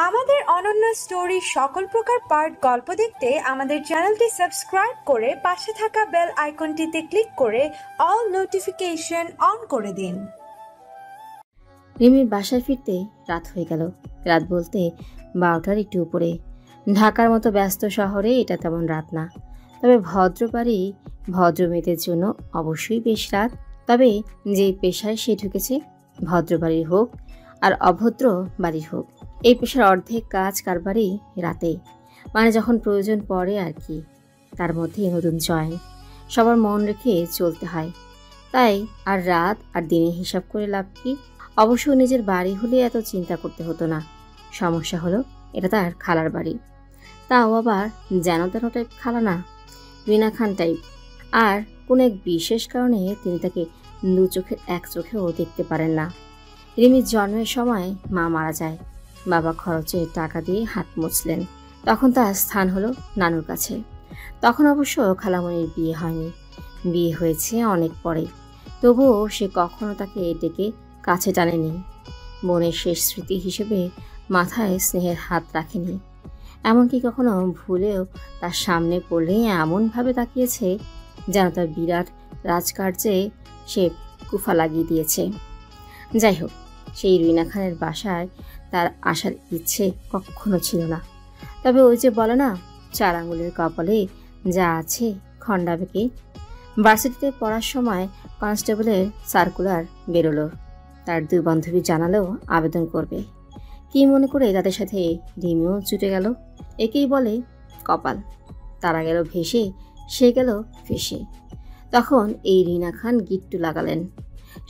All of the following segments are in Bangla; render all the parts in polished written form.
আমাদের অনন্য স্টোরি সকল প্রকার পার্ট গল্প দেখতে আমাদের চ্যানেলটি সাবস্ক্রাইব করে পাশে থাকা বেল আইকনটিতে ক্লিক করে অল নোটিফিকেশন অন করে দিন। রিমির বাসায় ফিরতে রাত হয়ে গেল। রাত বলতে 12টার একটু উপরে। ঢাকার মতো ব্যস্ত শহরে এটা তেমন রাত না, তবে ভদ্র বাড়ি ভদ্র মেয়েদের জন্য অবশ্যই বেশ রাত। তবে যে পেশায় সে ঢুকেছে, ভদ্র বাড়ির হোক আর অভদ্র বাড়ির হোক, এই পেশার অর্ধেক কাজ কারবারই রাতে, মানে যখন প্রয়োজন পড়ে আর কি। তার মধ্যে নতুন জয়েন, সবার মন রেখে চলতে হয়। তাই আর রাত আর দিনে হিসাব করে লাভ কি? অবশ্য নিজের বাড়ি হলে এত চিন্তা করতে হতো না। সমস্যা হলো এটা তার খালার বাড়ি, তাও আবার যেন তেন টাইপ খালা না, রিনা খান টাইপ। আর কোনো এক বিশেষ কারণে তিনি তাকে দু চোখের এক চোখেও দেখতে পারেন না। রিমির জন্মের সময় মা মারা যায়, বাবা খরচে টাকা দিয়ে হাত মুছলেন। তখন তার স্থান হলো নানুর কাছে। তখন অবশ্য খালামণির বিয়ে হয়নি, বিয়ে হয়েছে অনেক পরে। তবুও সে কখনো তাকে ডেকে কাছে টানেনি। বোনের শেষ স্মৃতি হিসেবে মাথায় স্নেহের হাত রাখেনি। এমনকি কখনো ভুলেও তার সামনে পড়লে এমনভাবে তাকিয়েছে যেন তার বিরাট রাজকার্যে সে কুফা লাগিয়ে দিয়েছে। যাই হোক, সেই রিনা খানের বাসায় তার আসার ইচ্ছে কখনো ছিল না। তবে ওই যে বলে না, 4 আঙুলের কপালে যা আছে খণ্ডাবে কে। ভার্সিটিতে পড়ার সময় কনস্টেবলের সার্কুলার বেরোলো। তার 2 বান্ধবী জানালেও আবেদন করবে। কি মনে করে তাদের সাথে রিমিও জুটে গেল। একেই বলে কপাল। তারা গেল ভেসে, সে গেল ফেসে। তখন এই রিনা খান গিট্টু লাগালেন।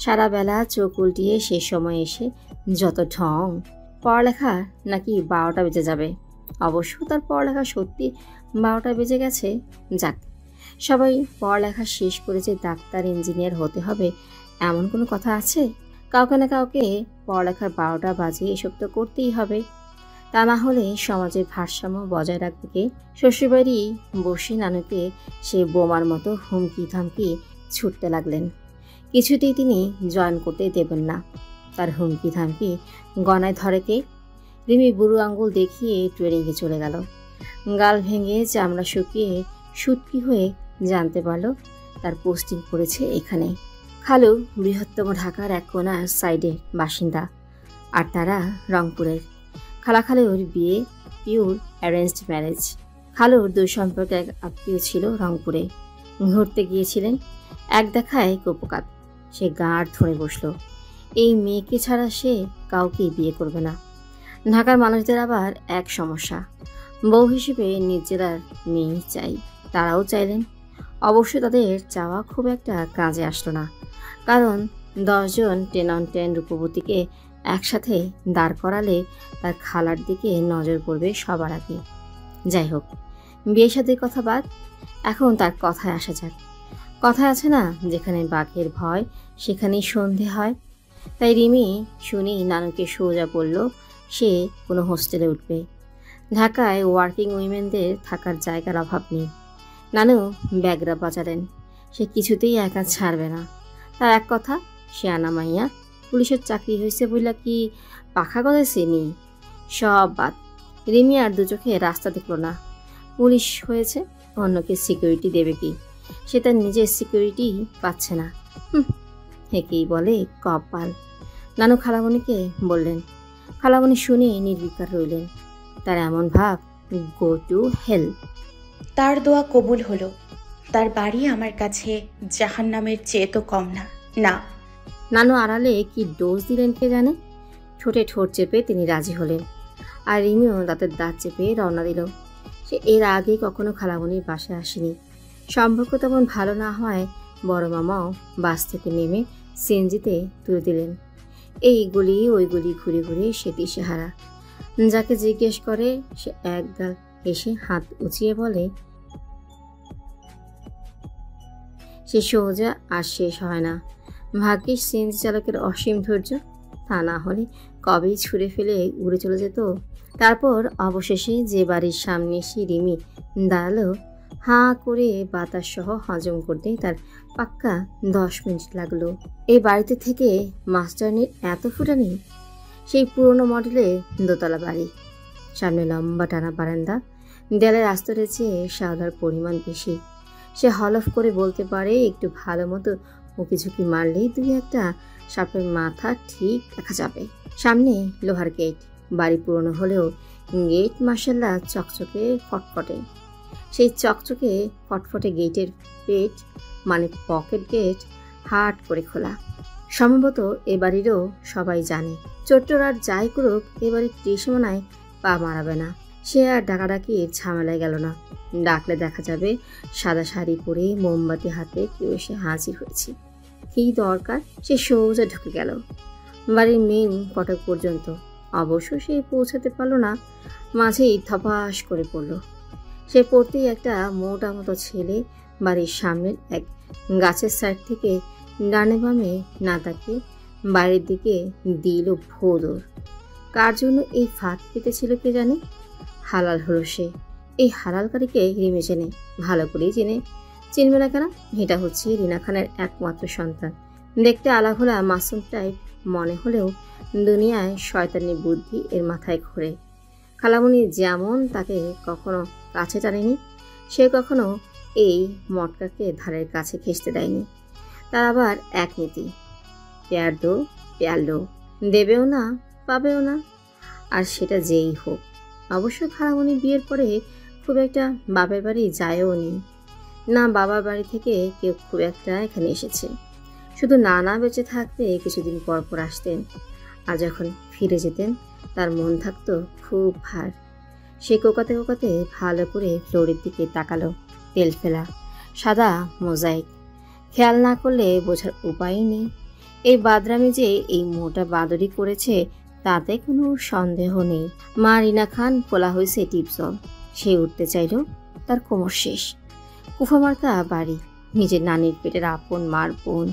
সারা বেলা চোখ উল্টিয়ে সে সময় এসে যত ঢং। পড়ালেখা নাকি 12টা বেজে যাবে। অবশ্য তার পড়ালেখা সত্যি 12টা বেজে গেছে। যাক, সবাই পড়ালেখা শেষ করে যে ডাক্তার ইঞ্জিনিয়ার হতে হবে এমন কোনো কথা আছে? কাউকে না কাউকে পড়ালেখার 12টা বাজে এসব তো করতেই হবে। তা না হলে সমাজের ভারসাম্য বজায় রাখবে কে? শ্বশুরবাড়ি বসে নানুকে সে বোমার মতো হুমকি ধামকি ছুটতে লাগলেন। কিছুতেই তিনি জয়েন করতে দেবেন না। তার হুমকি ধামকি গনায় ধরে কে? রিমি বুড়ো আঙ্গুল দেখিয়ে ট্রেনিংয়ে চলে গেল। গাল ভেঙে চামড়া শুকিয়ে শুটকি হয়ে জানতে পারল তার পোস্টিং পড়েছে এখানে। খালু বৃহত্তম ঢাকার এক কোনার সাইডে বাসিন্দা, আর তারা রংপুরের। খালাখালুর বিয়ে পিওর অ্যারেঞ্জড ম্যারেজ। খালুর 2 সম্পর্কে এক আত্মীয় ছিল রংপুরে। ঘুরতে গিয়েছিলেন, এক দেখায় কুপকাত। সে গাঁড় ধরে বসল। এই মেয়েকে ছাড়া সে কাউকে বিয়ে করবে না। ঢাকার মানুষদের আবার এক সমস্যা, বউ হিসেবে নিজ জেলার মেয়ে চাই। তারাও চাইলেন। অবশ্য তাদের চাওয়া খুব একটা কাজে আসলো না, কারণ 10 জন 10 on 10 রূপবতীকে একসাথে দাঁড় করালে তার খালার দিকে নজর পড়বে সবার আগে। যাই হোক, বিয়ে শাদীর কথা বাদ, এখন তার কথায় আসা যাক। কথায় আছে না, যেখানে বাঘের ভয় সেখানেই সন্ধে হয়। তাই রিমি শুনি নানুকে সোজা বলল সে কোনো হোস্টেলে উঠবে। ঢাকায় ওয়ার্কিং উইমেনদের থাকার জায়গার অভাব নেই। নানু ব্যাগরা বাজালেন। সে কিছুতেই একা ছাড়বে না। তার এক কথা, সে আনা মাইয়া, পুলিশের চাকরি হয়েছে বইলা কি পাখা গজাইছে নি? সব বাদ। রিমি আর 2 চোখে রাস্তা দেখল না। পুলিশ হয়েছে, অন্যকে সিকিউরিটি দেবে কি? সে তার নিজের সিকিউরিটি পাচ্ছে না। হেকেই বলে কপাল। নানু খালামণিকে বললেন। খালামণি শুনে নির্বিকার রইলেন। তার এমন ভাব, গো টু হেল। তার দোয়া কবুল হলো। তার বাড়ি আমার কাছে জাহান্নামের চেয়ে তো কম না। না। নানু আড়ালে কি ডোজ দিলেন কে জানে। ঠোঁটে ঠোঁট চেপে তিনি রাজি হলেন। আর রিমিও দাঁতের দাঁত চেপে রওনা দিল। সে এর আগে কখনো খালামণির বাসায় আসেনি। সম্পর্ক তেমন ভালো না হয় বড় মামাও বাস থেকে নেমে সিএনজিতে তুলে দিলেন। এই গলি ওই গলি ঘুরে ঘুরে সে দিশেহারা। যাকে জিজ্ঞেস করে সে একগাল এসে হাত উঁচিয়ে বলে, সে সোজা আর শেষ হয় না। ভাগ্যিস সিএনজি চালকের অসীম ধৈর্য, তা না হলে কবেই ছুঁড়ে ফেলে উড়ে চলে যেত। তারপর অবশেষে যে বাড়ির সামনে এসে রিমি দাঁড়ালো হাঁ করে বাতাস সহ হজম করতেই তার পাক্কা 10 মিনিট লাগলো। এই বাড়িতে থেকে মাস্টারনির এত ফুটানি। সেই পুরনো মডেলের দোতলা বাড়ি, সামনে লম্বা টানা বারান্দা, দেয়ালের আস্তরের চেয়ে শ্যাওলার পরিমাণ বেশি। সে হলফ করে বলতে পারে একটু ভালো মতো উঁকি ঝুঁকি মারলেই দুই একটা সাপের মাথা ঠিক দেখা যাবে। সামনে লোহার গেট। বাড়ি পুরনো হলেও গেট মাশাআল্লাহ চকচকে ফটফটে। সেই চকচকে ফটফটে গেটের পেট মানে পকেট গেট হাট করে খোলা। সম্ভবত এ বাড়িরও সবাই জানে চোট্টরার যাই করুক এবারে ত্রিসীমানায় পা মারাবে না। সে আর ডাকাডাকির ঝামেলায় গেল না। ডাকলে দেখা যাবে সাদা শাড়ি পরে মোমবাতি হাতে কেউ এসে হাজির হয়েছে। কি দরকার? সে সোজা ঢুকে গেল বাড়ির মেইন ফটক পর্যন্ত। অবশ্য সে পৌঁছাতে পারল না, মাঝেই ধপাস করে পড়ল। সে পড়তেই একটা মোটা মতো ছেলে বাড়ির সামনের এক গাছের সাইড থেকে ডানে বামে না তাকিয়ে বাড়ির দিকে দিল ভোদর। কার জন্য এই ফাঁদ পেতেছিল কে জানে। হালাল হলো সে। এই হালালকারীকে রিমে চেনে, ভালো করেই চেনে। চিনবে না কেন? এটা হচ্ছে রিনা খানের একমাত্র সন্তান। দেখতে আলাভোলা মাসুম টাইপ মনে হলেও দুনিয়ায় শয়তানি বুদ্ধি এর মাথায় ঘোরে। খালামণি যেমন তাকে কখনো কাছে টানেনি, সে কখনো এই মটকাকে ধারের কাছে ঘেঁষতে দেয়নি। তার আবার এক নীতি, প্যার দো প্যার লো, দেবেও না পাবেও না, আর সেটা যেই হোক। অবশ্য খালামণি বিয়ের পরে খুব একটা বাপের বাড়ি যায়ও নি না, বাবার বাড়ি থেকে কেউ খুব একটা এখানে এসেছে। শুধু নানা বেঁচে থাকতে কিছুদিন পর পর আসতেন, আর যখন ফিরে যেতেন তার মন থাকতো খুব ভার। সে কোকাতে কোকাতে ভালো করে ফ্লোরের দিকে তাকালো। তেল ফেলা সাদা মোজাইক, খেয়াল না করলে বোঝার উপায়ই নেই এই বাদরামি যে এই মোটা বাদরি করেছে তাতে কোনো সন্দেহ নেই। মা রিনা খান খোলা হয়েছে টিপসল। সে উঠতে চাইল, তার কোমর শেষ। কুফামার্কা বাড়ি, নিজের নানির পেটের আপন মার বোন,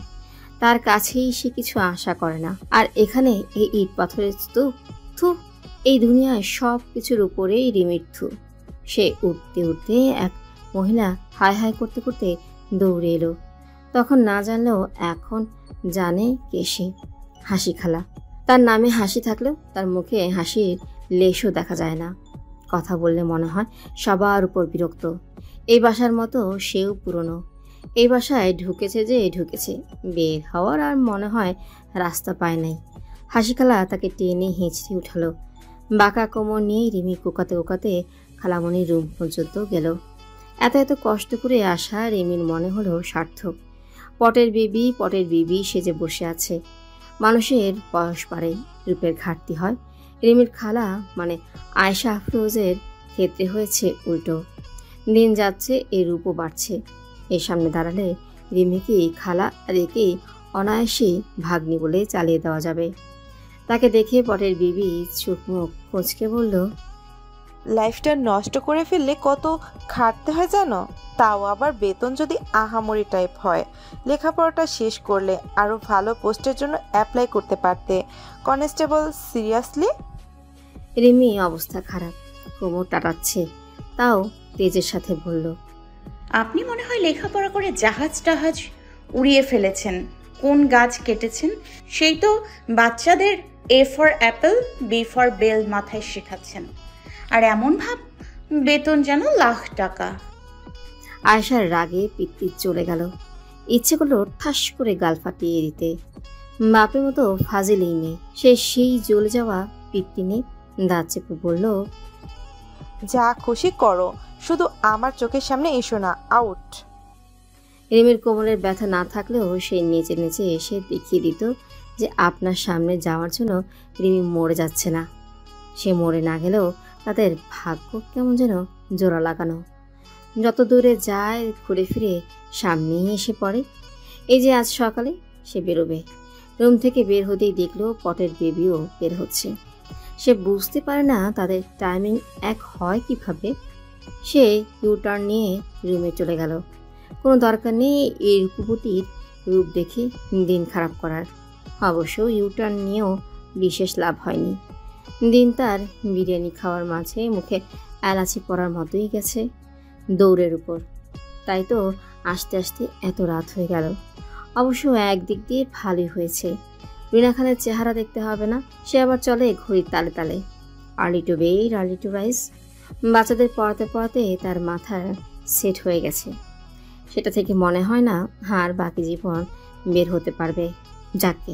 তার কাছেই সে কিছু আশা করে না। আর এখানে এই ইট পাথরের থু, এই দুনিয়ায় সব কিছুর উপরেই রিমির থু। সে উঠতে উঠতে এক মহিলা হায় হায় করতে করতে দৌড়ে এলো। তখন না জানলেও এখন জানে কে সে। হাসি খালা। তার নামে হাসি থাকলেও তার মুখে হাসির লেশও দেখা যায় না। কথা বললে মনে হয় সবার উপর বিরক্ত। এই বাসার মতো সেও পুরনো। এই বাসায় ঢুকেছে যে ঢুকেছে, বের হওয়ার আর মনে হয় রাস্তা পায় নাই। হাসিখালা তাকে টেনে হেঁচড়ে উঠালো। বাঁকা কোমর নিয়ে রিমি কোকাতে কোকাতে খালামণির রুম পর্যন্ত গেল। এত কষ্ট করে আসা রিমির মনে হলো সার্থক। পটের বিবি সেজে বসে আছে। মানুষের বয়স বাড়ে, রূপের ঘাটতি হয়। রিমির খালা মানে আয়েশা আফরোজের ক্ষেত্রে হয়েছে উল্টো। দিন যাচ্ছে এই রূপও বাড়ছে। এর সামনে দাঁড়ালে রিমিকে খালা রেখেই অনায়াসেই ভাগ্নি বলে চালিয়ে দেওয়া যাবে। তাকে দেখে পটের বিবি চোখ মুখ কুঁচকে বলল, লাইফটা নষ্ট করে ফেললে কত খাটতে হয় জানো? তাও আবার বেতন যদি আহামরি টাইপ হয়। লেখাপড়াটা শেষ করলে আরও ভালো পোস্টের জন্য অ্যাপ্লাই করতে পারতে। Constable seriously? রিমি অবস্থা খারাপ, কোমর টাটাচ্ছে, তাও তেজের সাথে বলল, আপনি মনে হয় লেখাপড়া করে জাহাজ টাহাজ উড়িয়ে ফেলেছেন। কোন গাছ কেটেছেন সেই তো বাচ্চাদের A for apple B for bell মাথায় শেখাচ্ছেন। আর এমন ভাব বেতন যেন লাখ টাকা। আয়েশার রাগে পিত্তি চলে গেল। ইচ্ছে করলো ঠাস করে গাল ফাটিয়ে দিতে। বাপের মতো ফাজিল মেয়ে। সে সেই জ্বলে যাওয়া পিত্তি নিয়ে দাঁত চেপে বলল, যা খুশি করো, শুধু আমার চোখের সামনে এসো না। আউট। রিমির কোমরের ব্যথা না থাকলেও সে নেচে নেচে এসে দেখিয়ে দিত যে আপনার সামনে যাওয়ার জন্য রিমি মরে যাচ্ছে না। সে মরে না গেলেও তাদের ভাগ্য কেমন যেন জোড়া লাগানো। যত দূরে যায় ঘুরে ফিরে সামনেই এসে পড়ে। এই যে আজ সকালে সে বেরোবে। রুম থেকে বের হতেই দেখলো পটের বেবিও বের হচ্ছে। সে বুঝতে পারে না তাদের টাইমিং এক হয় কিভাবে। সে ইউটার্ন নিয়ে রুমে চলে গেল। কোনো দরকার নেই এই রূপবতীর রূপ দেখে দিন খারাপ করার। অবশ্য ইউটার্ন নিয়েও বিশেষ লাভ হয়নি। দিন তার বিরিয়ানি খাওয়ার মাঝে মুখে এলাচি পড়ার মতোই গেছে। দৌড়ের উপর তাই তো আস্তে আস্তে এত রাত হয়ে গেল। অবশ্য একদিক দিয়ে ভালোই হয়েছে, রিনা খানের চেহারা দেখতে হবে না। সে আবার চলে ঘড়ির তালে তালে। Early to bed early to rise. বাচ্চাদের পড়াতে পড়াতে তার মাথা সেট হয়ে গেছে। সেটা থেকে মনে হয় না আর বাকি জীবন বের হতে পারবে। যাকে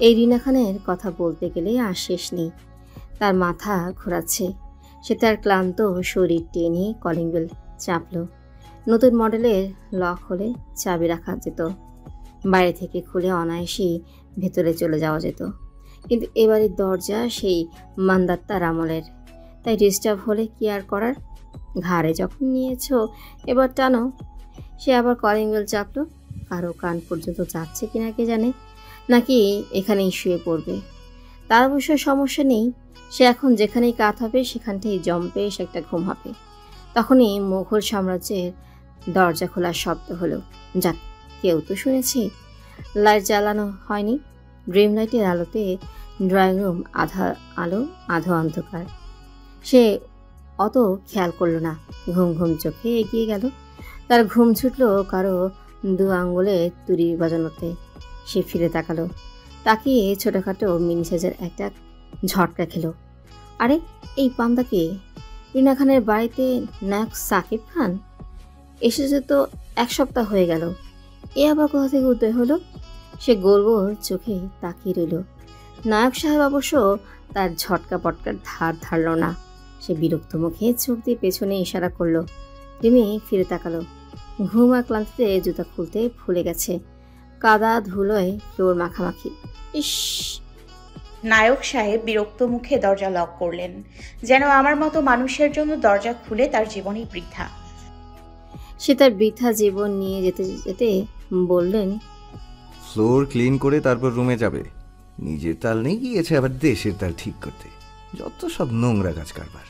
এই রিনা খানের কথা বলতে গেলে আর শেষ নেই। তার মাথা ঘোরাচ্ছে। সে তার ক্লান্ত শরীর টেনে কলিং বেল চাপল। নতুন মডেলের লক হলে চাবি রাখা যেত, বাইরে থেকে খুলে অনায়াসেই ভেতরে চলে যাওয়া যেত। কিন্তু এবারের দরজা সেই মান্দাত্তার আমলের, তাই ডিস্টার্ব হলে কি আর করার। ঘাড়ে যখন নিয়েছ এবার টানো। সে আবার কলিং বেল চাপল। কারো কান পর্যন্ত যাচ্ছে কিনা কে জানে, নাকি এখানেই শুয়ে পড়বে। তার অবশ্য সমস্যা নেই, সে এখন যেখানেই কাত হবে সেখানটাই জম্পেশ একটা ঘুম হবে। তখনই মুঘল সাম্রাজ্যের দরজা খোলার শব্দ হলো। যাক, কেউ তো শুনেছে। লাইট জ্বালানো হয়নি। ড্রিম লাইটের আলোতে ড্রয়িং রুম আধা আলো আধা অন্ধকার। সে অত খেয়াল করলো না, ঘুম ঘুম চোখে এগিয়ে গেল। তার ঘুম ছুটল কারো দু আঙ্গুলে তুড়ি বাজানোতে। সে ফিরে তাকালো, তাকিয়ে ছোটখাটো মিনি সাইজের একটা ঝটকা খেলো। আরে, এই পান্দাকে! রিনা খানের বাড়িতে নায়ক সাকিব খান এসেছে তো 1 সপ্তাহ হয়ে গেল। এ আবার কোথা থেকে উদয় হলো? সে গোল গোল চোখে তাকিয়ে রইল। নায়ক সাহেব অবশ্য তার ঝটকা পটকার ধার ধারল না। সে বিরক্ত মুখে চোখ দিয়ে পেছনে ইশারা করলো। রিমি ফিরে তাকালো। ঘুম আর ক্লান্তিতে জুতা খুলতে ভুলে গেছে। কাদা ধুলোয় ফ্লোর মাখামাখি। ইস! নায়ক সাহেব বিরক্ত মুখে দরজা লক করলেন, যেন আমার মতো মানুষের জন্য দরজা খুলে তার জীবনই বৃথা। সে তার বৃথা জীবন নিয়ে যেতে যেতে বললেন, ফ্লোর ক্লিন করে তারপর রুমে যাবে। নিজের তাল নেই, গিয়েছে আবার দেশের তাল ঠিক করতে। যত সব নোংরা কাজ কারবার।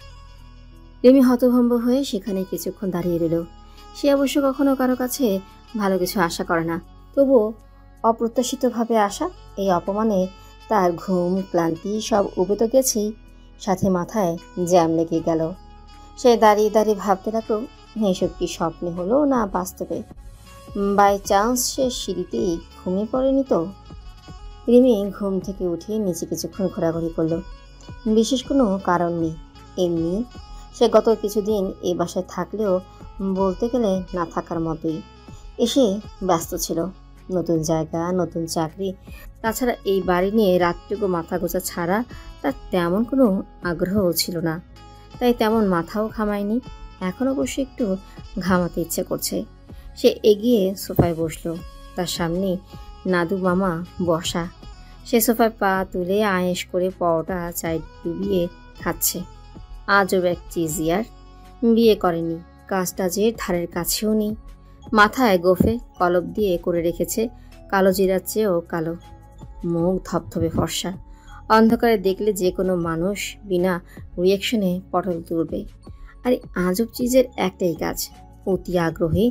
রিমি হতভম্ব হয়ে সেখানে কিছুক্ষণ দাঁড়িয়ে রইল। সে অবশ্য কখনো কারো কাছে ভালো কিছু আশা করে না, তবুও অপ্রত্যাশিতভাবে আসা এই অপমানে তার ঘুম ক্লান্তি সব উবে তো গেছেই, সাথে মাথায় জ্যাম লেগে গেল। সে দাঁড়িয়ে দাঁড়িয়ে ভাবতে লাগলো, এসব কি স্বপ্নে হলো না বাস্তবে। বাই চান্স সে সিঁড়িতেই ঘুমিয়ে পড়েনি তো? রিমি ঘুম থেকে উঠে নিচে কিছুক্ষণ ঘোরাঘুরি করলো। বিশেষ কোনো কারণ নেই, এমনি। সে গত কিছুদিন এই বাসায় থাকলেও বলতে গেলে না থাকার মতোই। এসে ব্যস্ত ছিল, নতুন জায়গা, নতুন চাকরি। তাছাড়া এই বাড়ি নিয়ে রাতটুকু মাথা গোছা ছাড়া তার তেমন কোনো আগ্রহও ছিল না, তাই তেমন মাথাও ঘামায়নি। এখন অবশ্য একটু ঘামাতে ইচ্ছে করছে। সে এগিয়ে সোফায় বসলো। তার সামনে নাদু মামা বসা। সে সোফায় পা তুলে আয়েশ করে পরোটা চাই ডুবিয়ে খাচ্ছে। আজব এক চিজ ইয়ার। বিয়ে করেনি, কাজটাজের ধারের কাছেও নেই। মাথায় গোফে কলপ দিয়ে করে রেখেছে, কালো জিরার চেয়েও কালো। মুখ ধপধপে ফর্সা। অন্ধকারে দেখলে যে কোনো মানুষ বিনা রিয়াকশনে পটল তুলবে। আর আজব চিজের একটাই কাজ, অতি আগ্রহে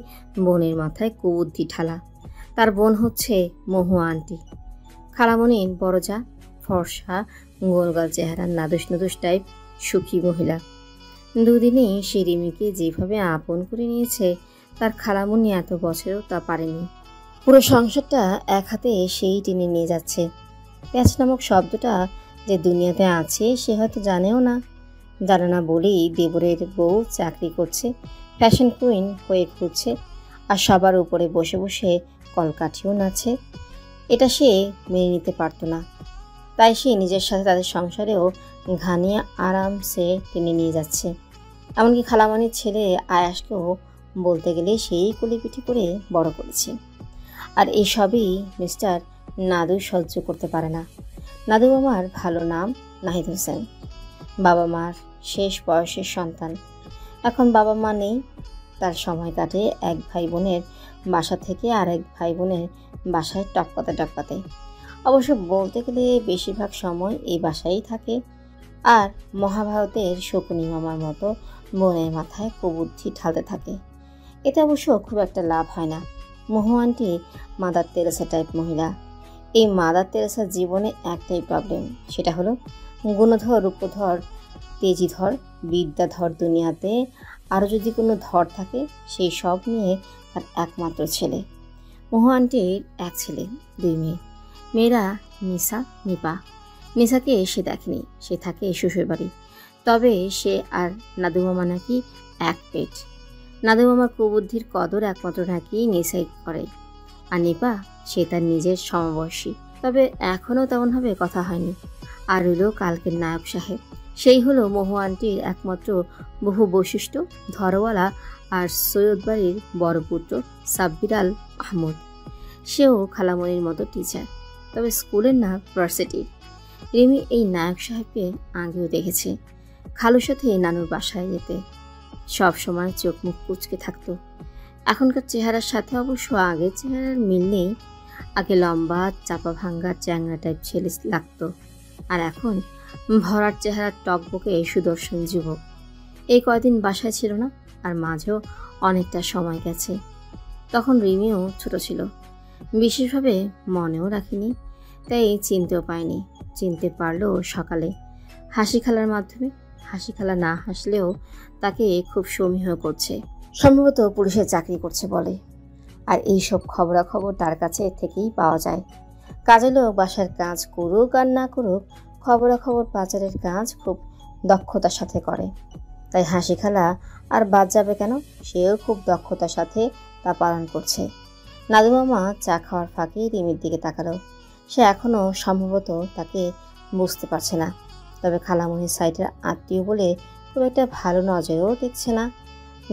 বোনের মাথায় কুবুদ্ধি ঠালা। তার বোন হচ্ছে মহুয়া আন্টি, খালামণির বড় যা। ফর্সা গোলগাল চেহারা, নাদুস নাদুস টাইপ সুখী মহিলা। দুদিনেই সে রিমিকে যেভাবে আপন করে নিয়েছে, তার খালামণি এত বছরেও তা পারেনি। পুরো সংসারটা এক হাতে সেই টেনে নিয়ে যাচ্ছে। প্যাচ নামক শব্দটা যে দুনিয়াতে আছে সে হয়তো জানেও না। জানে না বলেই দেবরের বউ চাকরি করছে, ফ্যাশন কুইন হয়ে ঘুরছে, আর সবার উপরে বসে বসে কলকাঠিও নাচে। এটা সে মেনে নিতে পারত না, তাই সে নিজের সাথে তাদের সংসারেও ঘানিয়ে আরামসে টেনে নিয়ে যাচ্ছে। এমনকি খালামণির ছেলে আয়াসকেও বলতে গেলে সেই কোলেপিঠি করে বড় করেছে। আর এই সবই মিস্টার নাদু সহ্য করতে পারে না। নাদু মামার ভালো নাম নাহিদ হোসেন, বাবা মার শেষ বয়সের সন্তান। এখন বাবা মা নেই, তার সময় কাটে এক ভাই বোনের বাসা থেকে আরেক ভাই বোনের বাসায় টপকাতে টপকাতে। অবশ্য বলতে গেলে বেশিরভাগ সময় এই বাসায়ই থাকে। আর মহাভারতের শকুনি মামার মতো বোনের মাথায় কুবুদ্ধি ঢালতে থাকে। এতে অবশ্য খুব একটা লাভ হয় না। মহু আন্টি মাদার তেরেসা টাইপ মহিলা। এই মাদার তেরেসার জীবনে একটাই প্রবলেম, সেটা হলো গুণধর, রূপধর, তেজিধর, বিদ্যাধর দুনিয়াতে আরও যদি কোনো ধর থাকে, সেই সব নিয়ে তার একমাত্র ছেলে। মহু আন্টির এক ছেলে, 2 মেয়ে। মেয়েরা নিসা, নিপা। নিসাকে সে দেখেনি, সে থাকে শ্বশুরবাড়ি। তবে সে আর নাদু মামা নাকি এক পেট। নাদু মামার কুবুদ্ধির কদর একমাত্র নাকি নিসাই করে। আর নিপা, সে তার নিজের সমবয়সী, তবে এখনও তেমনভাবে কথা হয়নি। আর রইল কালকের নায়ক সাহেব, সেই হলো মহু আন্টির একমাত্র বহু বৈশিষ্ট্য ধরওয়ালা আর সৈয়দ বাড়ির বড় পুত্র সাব্বির আল আহমদ। সেও খালামণির মতো টিচার, তবে স্কুলের না ভার্সিটির। রিমি এই নায়ক সাহেবকে আগেও দেখেছে, খালুর সাথে নানুর বাসায় যেতে। সব সময় চোখ মুখ কুচকে থাকতো। এখনকার চেহারার সাথে অবশ্য আগের চেহারার মিল নেই। আগে লম্বা চাপা ভাঙ্গা চ্যাংড়া টাইপ ছেলে লাগতো, আর এখন ভরার চেহারার টকবকে সুদর্শন যুবক। এই কয়দিন বাসায় ছিল না, আর মাঝেও অনেকটা সময় গেছে। তখন রিমিও ছোট ছিল, বিশেষভাবে মনেও রাখিনি, তাই চিনতেও পায়নি। চিনতে পারলো সকালে হাসি খেলার মাধ্যমে। হাসি খেলা না হাসলেও তাকে খুব সমীহ করছে, সম্ভবত পুলিশের চাকরি করছে বলে। আর এইসব খবরাখবর তার কাছে থেকেই পাওয়া যায়। কাজের লোক বাসার কাজ করুক আর না করুক, খবরাখবর পাচারের কাজ খুব দক্ষতার সাথে করে। তাই হাসি খেলা আর বাদ যাবে কেন, সেও খুব দক্ষতার সাথে তা পালন করছে। নাদু মামা চা খাওয়ার ফাঁকে রিমির দিকে তাকালো। সে এখনও সম্ভবত তাকে বুঝতে পারছে না, তবে খালামণির সাইডের আত্মীয় বলে খুব একটা ভালো নজরেও দেখছে না।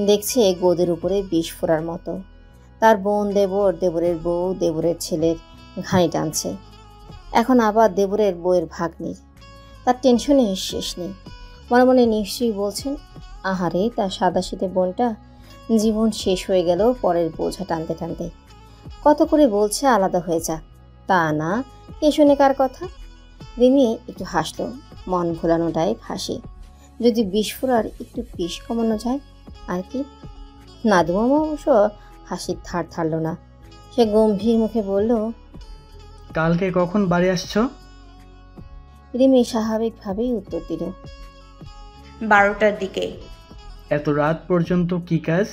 দেখছে গোদের উপরে বিষ ফোড়ার মতো। তার বোন দেবর, দেবরের বউ, দেবরের ছেলের ঘানি টানছে। এখন আবার দেবরের বউয়ের ভাগ্নির। তার টেনশনে শেষ নেই। মনে মনে নিশ্চয়ই বলছেন, আহারে তার সাদাশীতে বোনটা, জীবন শেষ হয়ে গেল পরের বোঝা টানতে টানতে। কত করে বলছে আলাদা হয়ে যাক, তা না, কে শুনে কার কথা। রিমি একটু হাসলো, মন ভোলানো টাইপ হাসি। যদি বিষ ফোড়ার একটু বিষ কমানো যায় আর কি। নাদু মামা অবশ্য হাসির ধার ধারল না। সে গম্ভীর মুখে বলল, কালকে কখন বাড়ি আসছো? রিমি স্বাভাবিকভাবেই উত্তর দিল, 12টার দিকে। এত রাত পর্যন্ত কি কাজ?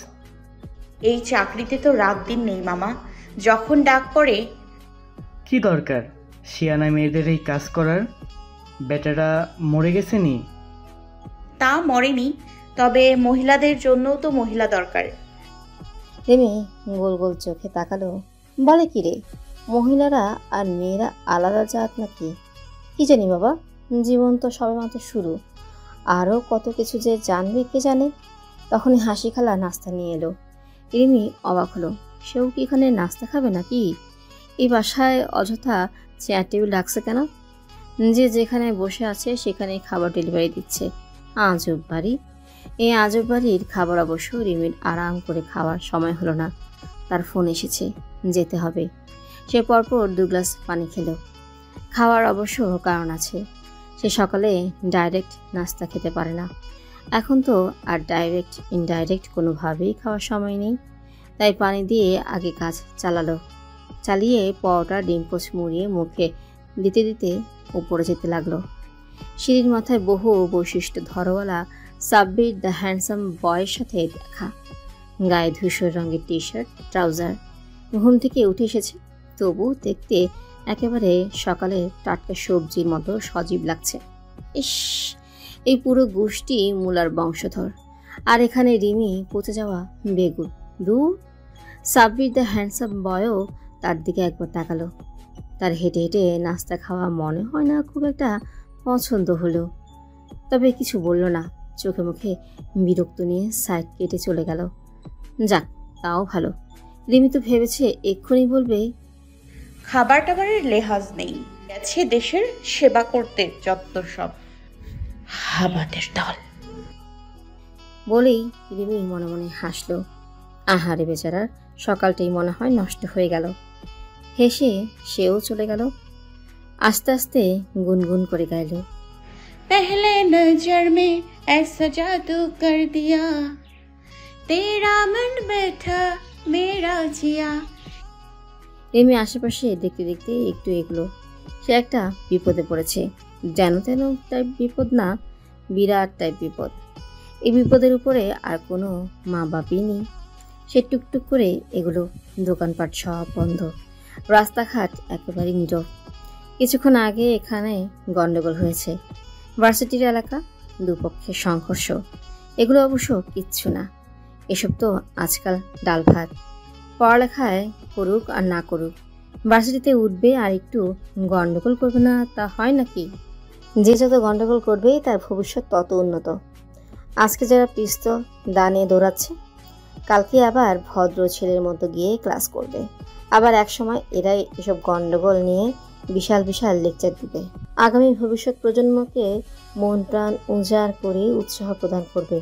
এই চাকরিতে তো রাত দিন নেই মামা, যখন ডাক পড়ে। কি দরকার শিয়ানা মেয়েদের এই কাজ করার? বেটারা মরে গেছে নি? তা মরেনি, তবে মহিলাদের জন্যও তো মহিলা দরকার। রিমি গোল গোল চোখে তাকালো, বলে কি রে, মহিলারা আর মেয়েরা আলাদা জাত নাকি? কি জানি বাবা, জীবন তো সবেমাত্র শুরু, আরও কত কিছু যে জানবে কে জানে। তখনই হাসি খালা নাস্তা নিয়ে এলো। রিমি অবাক হলো, সেও কি এখানে নাস্তা খাবে নাকি? এই বাসায় অযথা চেয়ার টেবিল রাখছে কেন? যে যেখানে বসে আছে সেখানেই খাবার ডেলিভারি দিচ্ছে। আজব বাড়ি। এই আজব বাড়ির খাবার অবশ্য রিমির আরাম করে খাওয়ার সময় হলো না। তার ফোন এসেছে, যেতে হবে। সে পরপর 2 গ্লাস পানি খেলো। খাওয়ার অবশ্য কারণ আছে, সে সকালে ডাইরেক্ট নাস্তা খেতে পারে না। এখন তো আর ডাইরেক্ট ইনডাইরেক্ট কোনোভাবেই খাওয়ার সময় নেই। তাই পানি দিয়ে আগে কাজ চালালো। চালিয়ে পরোটা ডিম পোচ মুড়িয়ে মুখে দিতে দিতে উপরে যেতে লাগলো। সিঁড়ির মাথায় বহু বৈশিষ্ট্য ধরওয়ালা সাব্বির দ্য হ্যান্ডসাম বয়ের সাথে দেখা। গায়ে ধূসর রঙের টি শার্ট, ট্রাউজার। ঘুম থেকে উঠে এসেছে, তবু দেখতে একেবারে সকালে টাটকা সবজির মতো সজীব লাগছে। ইস, এই পুরো গোষ্ঠী মুলার বংশধর। আর এখানে রিমি পচে যাওয়া বেগুন। দূর। সাব্বির দ্য হ্যান্ডসাম বয়ও তার দিকে একবার তাকালো। তার হেঁটে হেঁটে নাস্তা খাওয়া মনে হয় না খুব একটা পছন্দ হলো, তবে কিছু বলল না। চোখে মুখে বিরক্ত নিয়ে সাইড কেটে চলে গেল। যাক, তাও ভালো। রিমি তো ভেবেছে এক্ষুনি বলবে, খাবার টাবারের লেহাজ নেই, গেছে দেশের সেবা করতে যত সব হাবাদের দল। বলেই রিমি মনে মনে হাসলো। আহারে বেচারার সকালটাই মনে হয় নষ্ট হয়ে গেল। হেসে সেও চলে গেল। আস্তে আস্তে গুনগুন করে গাইল, पहले नजर में ऐसा जादू कर दिया, तेरा मन बैठा मेरा जिया। রিমি আশেপাশে দেখতে দেখতে একটু এগলো। সে একটা বিপদে পড়েছে। যেন তেন টাইপ বিপদ না, বিরাট টাইপ বিপদ। এই বিপদের উপরে আর কোনো মা বাপই নেই। সে টুকটুক করে এগুলো, দোকানপাট সব বন্ধ, রাস্তাঘাট একেবারে নীরব। কিছুক্ষণ আগে এখানে গন্ডগোল হয়েছে, ভার্সিটির এলাকা, দুপক্ষের সংঘর্ষ। এগুলো অবশ্য কিচ্ছু না, এসব তো আজকাল ডাল ভাত। পড়ালেখায় করুক আর না করুক, ভার্সিটিতে উঠবে আর একটু গন্ডগোল করবে না, তা হয় নাকি? যে যত গন্ডগোল করবে তার ভবিষ্যৎ তত উন্নত। আজকে যারা পিস্তল দা নিয়ে দৌড়াচ্ছে, কালকে আবার ভদ্র ছেলের মতো গিয়ে ক্লাস করবে। আবার একসময় এরাই এসব গন্ডগোল নিয়ে বিশাল বিশাল লেকচার দিবে। আগামী ভবিষ্যৎ প্রজন্মকে মন প্রাণ উজাড় করে উৎসাহ প্রদান করবে।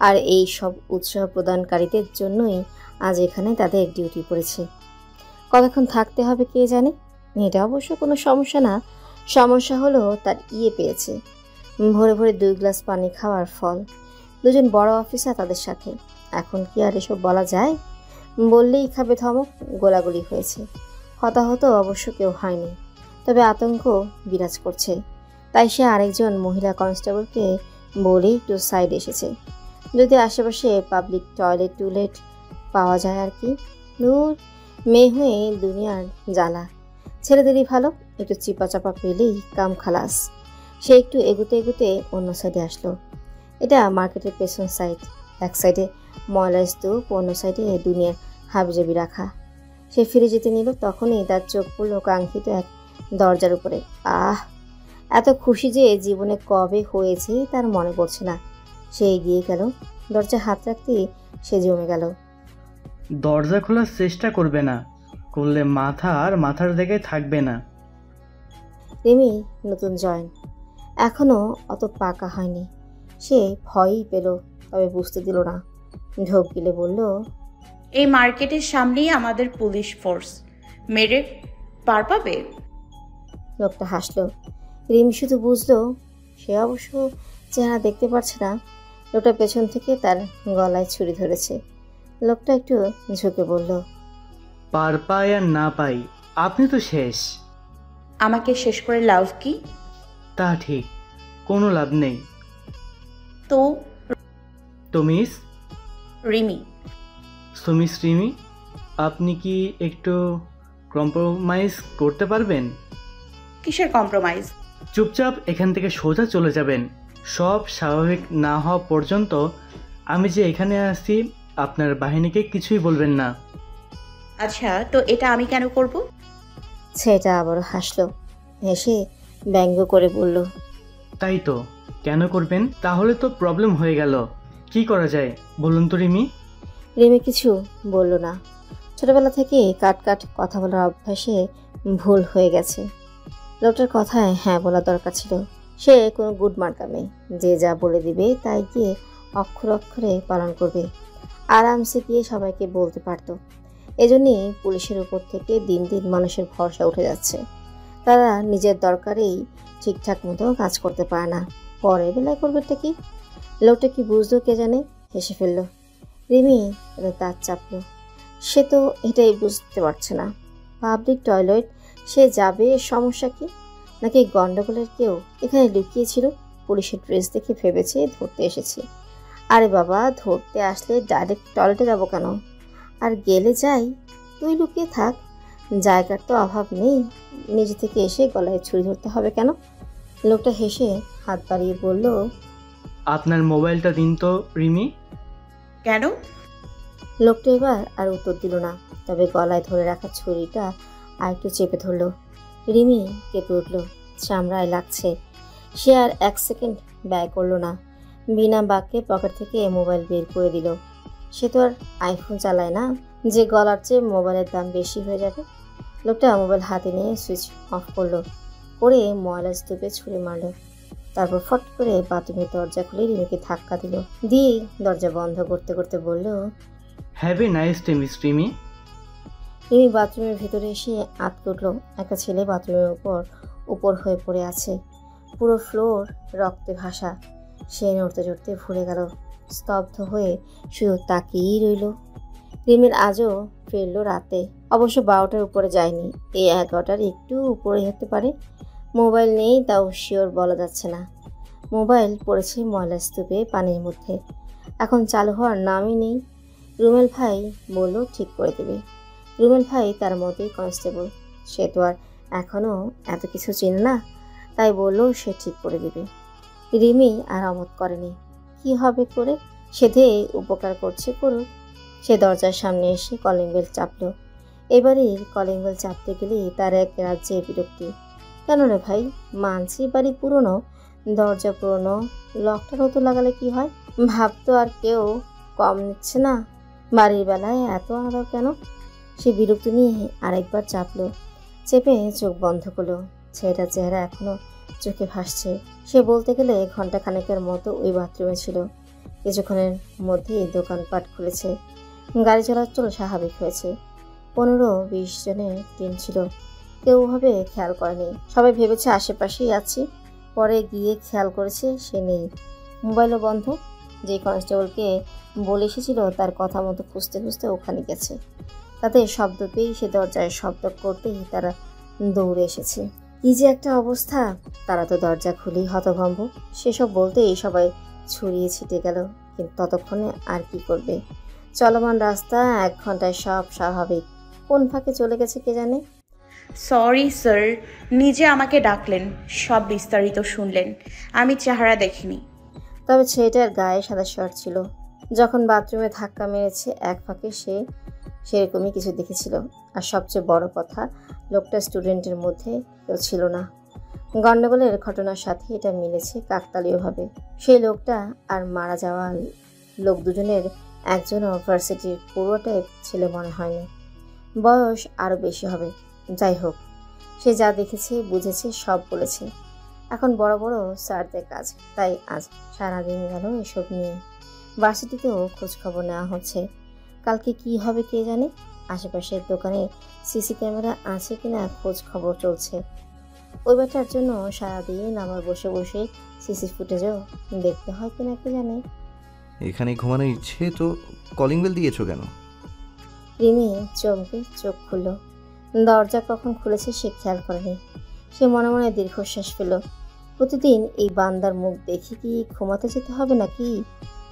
আর এই সব উৎসাহ প্রদানকারীদের জন্যই আজ এখানে তাদের ডিউটি পড়েছে। কতক্ষণ থাকতে হবে কে জানে। এটা অবশ্য কোনো সমস্যা না, সমস্যা হলো তার পেয়েছে। ভোরে ভোরে 2 গ্লাস পানি খাওয়ার ফল। দুজন বড় অফিসার তাদের সাথে, এখন কি আর এসব বলা যায়? বললেই খাবে ধমক। গোলাগুলি হয়েছে, হতাহত অবশ্য কেউ হয়নি, তবে আতঙ্ক বিরাজ করছে। তাই সে আরেকজন মহিলা কনস্টেবলকে বলেই একটু সাইড এসেছে, যদি আশেপাশে পাবলিক টয়লেট পাওয়া যায় আর কি। দূর, মেয়ে হয়ে দুনিয়ার জ্বালা। ছেলেদেরই ভালো, একটু চিপা চাপা পেলেই কাম খালাস। সে একটু এগুতে এগুতে অন্য সাইডে আসলো। এটা মার্কেটের পেছন সাইড। এক সাইডে ময়লার স্তূপ, অন্য সাইডে দুনিয়ার হাবিজাবি রাখা। সে ফিরে যেতে নিল, তখনই তার চোখ পড়ল কাঙ্ক্ষিত এক দরজার উপরে। আহ, এত খুশি যে জীবনে কবে হয়েছে তার মনে পড়ছে না। সে এগিয়ে গেল, দরজা হাত রাখতেই সে জমে গেল। দরজা খোলার চেষ্টা করবে না, করলে মাথা আর মাথার জায়গায় থাকবে না। রিমি নতুন জয়েন, এখনো অত পাকা হয়নি। সে ভয়ই পেল, তবে বুঝতে দিল না। ঢোক গিলে বলল, এই মার্কেটের সামনেই আমাদের পুলিশ ফোর্স, মেরে পার পাবে। লোকটা হাসলো। রিমি শুধু বুঝলো, সে অবশ্য চেহারা দেখতে পারছে না। লোকটা পেছন থেকে তার গলায় ছুরি ধরেছে। লোকটা একটু ঝুঁকে বলল, পার পাই আর না পাই, আপনি তো শেষ। আমাকে শেষ করে লাভ কি? তা ঠিক, কোনো লাভ নেই। তো মিস রিমি। সুমিস রিমি, আপনি কি একটু কম্প্রোমাইজ করতে পারবেন? কিসের কম্প্রোমাইজ? চুপচাপ এখান থেকে সোজা চলে যাবেন। সব স্বাভাবিক না হওয়া পর্যন্ত আমি যে এখানে আসছি আপনার বাহিনীকে কিছুই বলবেন না। আচ্ছা, তো এটা আমি কেন করব? ছেলেটা আবার হাসলো, হেসে ব্যঙ্গ করে বলল, তাই তো, কেন করবেন? তাহলে তো প্রবলেম হয়ে গেল। কি করা যায় বলুন তো রিমি? রিমি কিছু বলল না। ছোটবেলা থেকে কাট কথা বলার অভ্যাসে ভুল হয়ে গেছে। লোকটার কথায় হ্যাঁ বলা দরকার ছিল। সে কোনো গুড মার্কা মেয়ে, যে যা বলে দিবে তাই গিয়ে অক্ষর অক্ষরে পালন করবে, আরামসে গিয়ে সবাইকে বলতে পারতো। এজন্যই পুলিশের উপর থেকে দিন দিন মানুষের ভরসা উঠে যাচ্ছে। তারা নিজের দরকারেই ঠিকঠাক মতো কাজ করতে পারে না, পরের বেলায় করবেটা কি? লোকটা কি বুঝলো কে জানে, হেসে ফেললো। রিমি দাঁত চাপলো। সে তো এটাই বুঝতে পারছে না। পাবলিক টয়লেট সে যাবে, সমস্যা কি? নাকি গন্ডগোলের কেউ এখানে লুকিয়েছিল? পুলিশের ড্রেস দেখে ভেবেছে ধরতে এসেছে। আরে বাবা, ধরতে আসলে ডাইরেক্ট টয়লেটে যাবো কেন? আর গেলে যাই, তুই লুকিয়ে থাক, জায়গার তো অভাব নেই। নিজে থেকে এসে গলায় ছুরি ধরতে হবে কেন? লোকটা হেসে হাত বাড়িয়ে বলল, আপনার মোবাইলটা দিন তো রিমি। কেন? লোকটা এবার আর উত্তর দিল না, তবে গলায় ধরে রাখা ছুরিটা আর একটু চেপে ধরল। রিমি কেঁপে উঠল, চামড়ায় লাগছে। সে আর 1 সেকেন্ড ব্যয় করলো না, বিনা বাক্যে পকেট থেকে মোবাইল বের করে দিল। সে তো আর আইফোন চালায় না যে গলার চেয়ে মোবাইলের দাম বেশি হয়ে যাবে। লোকটা মোবাইল হাতে নিয়ে সুইচ অফ করলো, করে ময়লা স্তূপে ছুঁড়ে মারল। তারপর ফট করে বাথরুমের দরজা খুলে রিমিকে ধাক্কা দিল, দিয়ে দরজা বন্ধ করতে করতে বলল, have a nice day miss Rimi. Rimi বাথরুমের ভেতরে এসে আটকে উঠল। একটা ছেলে বাথরুমের উপর হয়ে পড়ে আছে, পুরো ফ্লোর রক্তে ভাসা। সে নড়তে চড়তে ভুলে গেল, স্তব্ধ হয়ে শুধু তাকিয়েই রইল। রিমির আজও ফিরল রাতে, অবশ্য 12টার উপরে যায়নি, এই 11টার একটু উপরে হতে পারে। মোবাইল নেই তাও শিওর বলা যাচ্ছে না। মোবাইল পড়েছে ময়লা স্তূপে পানির মধ্যে, এখন চালু হওয়ার নামই নেই। রুমেল ভাই বলল ঠিক করে দেবে। রুমেল ভাই তার মতেই কনস্টেবল, সে তো আর এখনও এত কিছু চেনে না, তাই বলল সে ঠিক করে দেবে। রিমি আর অমত করেনি, কি হবে করে, সে ধেয়ে উপকার করছে করুক। সে দরজার সামনে এসে কলিং বেল চাপল। এবারের কলিং বেল চাপতে গেলে তার এক রাজ্যে বিরক্তি। কেন রে ভাই, মানছি বাড়ি পুরনো, দরজা পুরনো, লকটা নতুন লাগালে কি হয়? ভাবতো আর কেউ কম নিচ্ছে না, বাড়ির বেলায় এত আলাদা কেন? সে বিরক্তি নিয়ে আরেকবার চাপল, চেপে চোখ বন্ধ করলো। ছেলেটার চেহারা এখনো চোখে ভাসছে। সে বলতে গেলে ঘন্টা খানেকের মতো ওই বাথরুমে ছিল। কিছুক্ষণের মধ্যেই দোকানপাট খুলেছে, গাড়ি চলাচল স্বাভাবিক হয়েছে। 15-20 জনের টিম ছিল, কেউ ভাবে খেয়াল করেনি। সবাই ভেবেছে আশেপাশেই আছি, পরে গিয়ে খেয়াল করেছে সে নেই, মোবাইলও বন্ধ। যে কনস্টেবলকে বলে এসেছিল তার কথা মতো খুঁজতে খুঁজতে ওখানে গেছে। তাদের শব্দ পেয়েই সে দরজায় শব্দ করতেই তারা দৌড়ে এসেছে। কি যে একটা অবস্থা, তারা তো দরজা খুলেই হতভম্ব। সেসব বলতেই সবাই ছড়িয়ে ছিটে গেল, কিন্তু ততক্ষণে আর কি করবে? চলমান রাস্তা 1 ঘন্টায় সব স্বাভাবিক, কোন ফাঁকে চলে গেছে কে জানে। সরি স্যার, নিজে আমাকে ডাকলেন, সব বিস্তারিত শুনলেন, আমি চেহারা দেখিনি। তবে ছেলেটার গায়ে সাদা শার্ট ছিল। যখন বাথরুমে ধাক্কা মেরেছে এক ফাঁকে সে সেরকমই কিছু দেখেছিল। আর সবচেয়ে বড় কথা, লোকটা স্টুডেন্টের মধ্যে কেউ ছিল না। গণ্ডগোলের ঘটনার সাথে এটা মিলেছে কাকতালীয়ভাবে। সেই লোকটা আর মারা যাওয়া লোক দুজনের একজনও ভার্সিটির পুরো টাইপ ছেলে মনে হয়নি, বয়স আরও বেশি হবে। যাই হোক, সে যা দেখেছে বুঝেছে সব বলেছে। এখন বড় বড় স্যারদের কাজ, তাই আজ সারাদিন গেল এসব নিয়ে। ভার্সিটিতেও খোঁজখবর নেওয়া হচ্ছে, কালকে কি হবে কে জানে। আশেপাশের দোকানে সিসি ক্যামেরা আছে কিনা খোঁজ খবর চলছে। ওই ব্যাটার জন্য সারাদিন আমার বসে বসে সিসি ফুটেজও দেখতে হয় কিনা কে জানে। এখানে ঘুমানোর ইচ্ছে তো কলিং বেল দিয়েছো কেন? রিমি চমকে চোখ খুলল। দরজা কখন খুলেছে সে খেয়াল করেনি। সে মনে মনে দীর্ঘশ্বাস পেল। প্রতিদিন এই বান্দার মুখ দেখে কি ঘুমাতে যেতে হবে নাকি?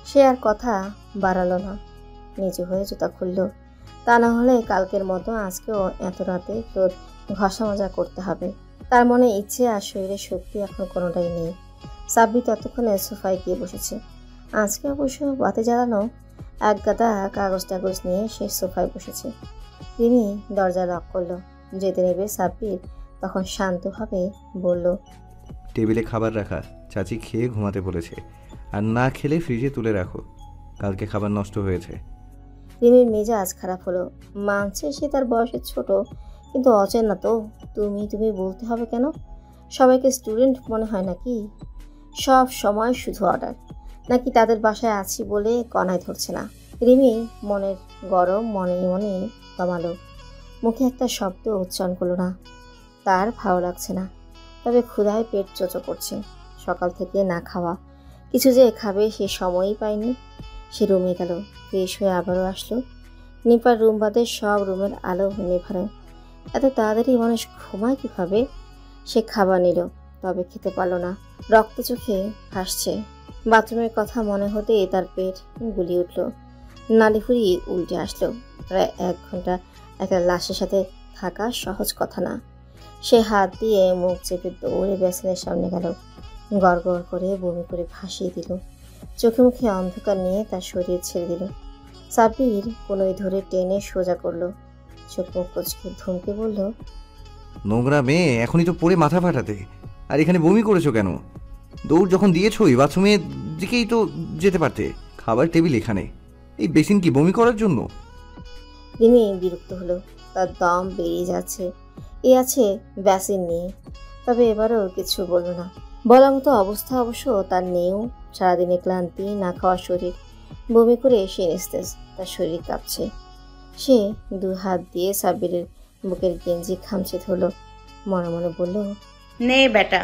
সে আর কথা বাড়ালো না, নিচু হয়ে জুতা খুলল। তা না হলে কালকের মতো আজকেও এত রাতে তোর ঘষা মাজা করতে হবে। তার মনে ইচ্ছে আর শরীরের শক্তি এখন কোনোটাই নেই। সাব্বি ততক্ষণে সোফায় গিয়ে বসেছে। আজকে অবশ্য বাতি জ্বালানো, এক গাদা কাগজ টাগজ নিয়ে সে সোফায় বসেছে। তিনি দরজা লক করলো। যেতে নেবে সাব্বির তখন শান্তভাবে বলল, টেবিলে খাবার রাখা, চাচি খেয়ে ঘুমাতে বলেছে, আর না খেলে ফ্রিজে তুলে রাখো, কালকে খাবার নষ্ট হয়েছে। রিমির মেজাজ খারাপ হলো। মানছে সে তার বয়সে ছোট, কিন্তু অচেনা তো, তুমি তুমি বলতে হবে কেন? সবাইকে স্টুডেন্ট মনে হয় নাকি? সব সময় শুধু অর্ডার, নাকি তাদের বাসায় আছি বলে কনায় ধরছে না? রিমি মনের গরম মনে মনে দমালো, মুখে একটা শব্দ উচ্চারণ করলো না। তার ভালো লাগছে না, তবে ক্ষুধায় পেট চোচো করছে। সকাল থেকে না খাওয়া, কিছু যে খাবে সে সময়ই পায়নি। সে রুমে গেল, ফ্রেশ হয়ে আবারও আসলো। নিপার রুম বাদে সব রুমের আলো নেভানো। এত তাড়াতাড়ি মানুষ ঘুমায় কীভাবে? সে খাবার নিল, তবে খেতে পারল না। রক্ত চোখে ভাসছে। বাথরুমের কথা মনে হতেই তার পেট গুলিয়ে উঠল, নাড়িভুড়ি উল্টে আসলো। প্রায় 1 ঘন্টা একটা লাশের সাথে থাকা সহজ কথা না। সে হাত দিয়ে মুখ চেপে দৌড়ে বেসিনের সামনে গেল, গড়গড় করে বমি করে ভাসিয়ে দিল। চোখে মুখে অন্ধকার নিয়ে তার শরীর ছেড়ে দিল। সাব্বির কোনোই ধরে টেনে সোজা করলো, চোখ মুখ কুচকে ধমকে বলল, নোংরা মেয়ে, এখনই তো পড়ে মাথা ফাটাতে, আর এখানে বমি করেছো কেন? দৌড় যখন দিয়েছোই বাথরুমের দিকেই তো যেতে পারতে। খাবার টেবিল এখানে, এই বেসিন কি বমি করার জন্য? রিমি বিরক্ত হলো, তার দম বেরিয়ে যাচ্ছে। এ আছে বেসিন নিয়ে, তবে এবারও কিছু বলল না। বলার মতো অবস্থা অবশ্য তার নেও। সারাদিনে ক্লান্তি, না খাওয়া শরীর, বমি করে এসে নিস্তেজ, তার শরীর কাঁপছে। সে 2 হাত দিয়ে সাব্বিরের বুকের গেঞ্জি খামচে ধরল, মনে মনে বলল, নে বেটা,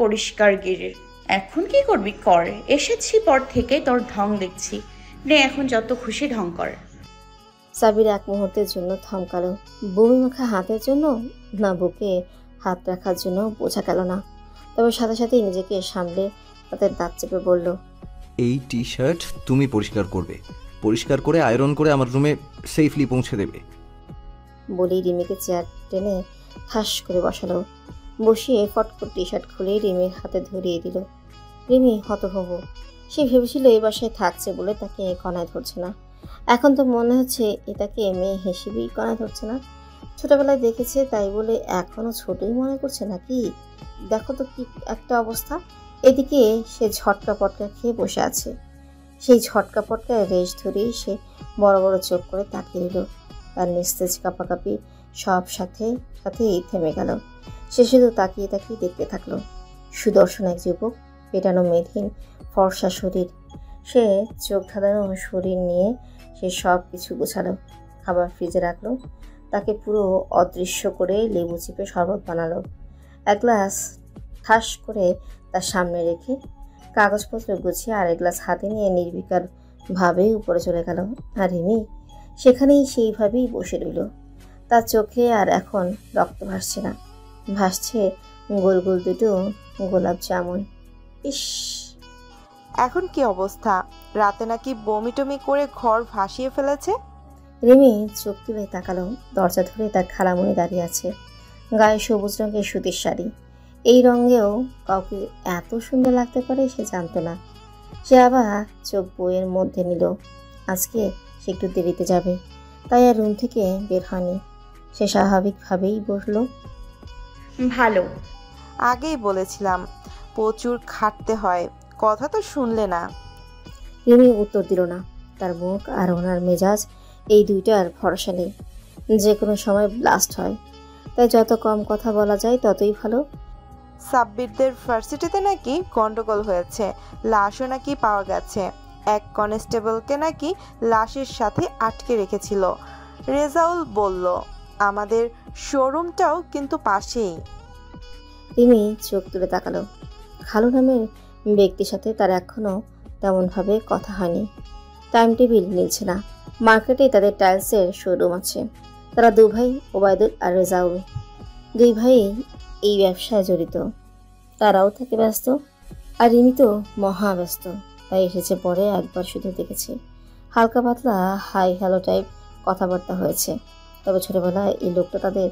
পরিষ্কার গিরির, এখন কি করবি কর, এসেছি পর থেকে তোর ঢং দেখছি, নে এখন যত খুশি ঢং কর। সাব্বির এক মুহূর্তের জন্য থমকালো। বমি মাখা হাতের জন্য না বুকে হাত রাখার জন্য বোঝা গেল না। তবে সাথে সাথেই নিজেকে সামলে তাদের দাঁত চেপে বলল, এই টি শার্ট তুমি পরিষ্কার করবে, পরিষ্কার করে আয়রন করে আমার রুমে সেফলি পৌঁছে দেবে। বলেই রিমিকে চেয়ার টেনে ঠাস করে বসালো। বসিয়ে ফটফট টি শার্ট খুলে রিমির হাতে ধরিয়ে দিল। রিমি হতভম্ব। সে ভেবেছিল এই বাসায় থাকছে বলে তাকে কনায় ধরছে না। এখন তো মনে হচ্ছে এটাকে মেয়ে হিসেবেই কনায় ধরছে না। ছোটবেলায় দেখেছে তাই বলে এখনো ছোটই মনে করছে নাকি? দেখো তো কি একটা অবস্থা। এদিকে সে ঝটকা পটকা খেয়ে বসে আছে। সেই ঝটকা পটকায় রেশ ধরেই সে বড় বড় চোখ করে তাকিয়ে দিল। তার নিস্তেজ কাঁপাকাঁপি সব সাথেই থেমে গেল। সে শুধু তাকিয়ে তাকিয়ে দেখতে থাকলো। সুদর্শন এক যুবক, পেটানো মেধহীন ফর্সা শরীর। সে চোখ ধাঁধানো শরীর নিয়ে সে সব কিছু গোছালো। খাবার ফ্রিজে রাখলো। তাকে পুরো অদৃশ্য করে লেবু চিপে শরবত বানালো। এক গ্লাস ঠাস করে তার সামনে রেখে কাগজপত্র গুছিয়ে আরেক গ্লাস হাতে নিয়ে নির্বিকার ভাবে উপরে চলে গেল। আর রিমি সেখানেই সেইভাবেই বসে রইল। তার চোখে আর এখন রক্ত ভাসছে না, ভাসছে গোল গোল দুটো গোলাপ জামুন। ইস, এখন কি অবস্থা? রাতে নাকি বমি টমি করে ঘর ভাসিয়ে ফেলেছে। রিমি চোখ তুলে তাকালো। দরজা ধরে তার খালামণি দাঁড়িয়ে আছে। গায়ে সবুজ রঙের সুতির শাড়ি। এই রঙেও কাউকে এত সুন্দর লাগতে পারে সে জানতো না। সে আবার চোখ বইয়ের মধ্যে নিল। আজকে সে একটু দেরিতে যাবে, তাই আর রুম থেকে বের হয়নি। সে স্বাভাবিকভাবেই বসলো। ভালো। আগেই বলেছিলাম প্রচুর খাটতে হয়, কথা তো শুনলে না। রিমি উত্তর দিল না। তার মুখ আর ওনার মেজাজ এই দুইটার ভরসা নেই। যে কোনো সময় ব্লাস্ট হয়, তাই যত কম কথা বলা যায় ততই ভালো। সাব্বিরদের ভার্সিটিতে নাকি গন্ডগোল হয়েছে, লাশও নাকি পাওয়া গেছে। এক কনস্টেবলকে নাকি লাশের সাথে আটকে রেখেছিল। রেজাউল বলল। আমাদের শোরুমটাও কিন্তু পাশেই। রিমি চোখ তুলে তাকালো। খালু নামের ব্যক্তির সাথে তার এখনও তেমনভাবে কথা হয়নি। টাইম টেবিল মিলছে না। মার্কেটে তাদের টাইলসের শোরুম আছে। তারা দু ভাই, ওবায়দুল আর রেজাউল, দুই ভাই এই ব্যবসায় জড়িত। তারাও থাকে ব্যস্ত, আর রিমি তো মহা ব্যস্ত। তাই এসেছে পরে একবার শুধু দেখেছে। হালকা পাতলা হাই হ্যালো টাইপ কথাবার্তা হয়েছে। তবে ছোটবেলায় এই লোকটা তাদের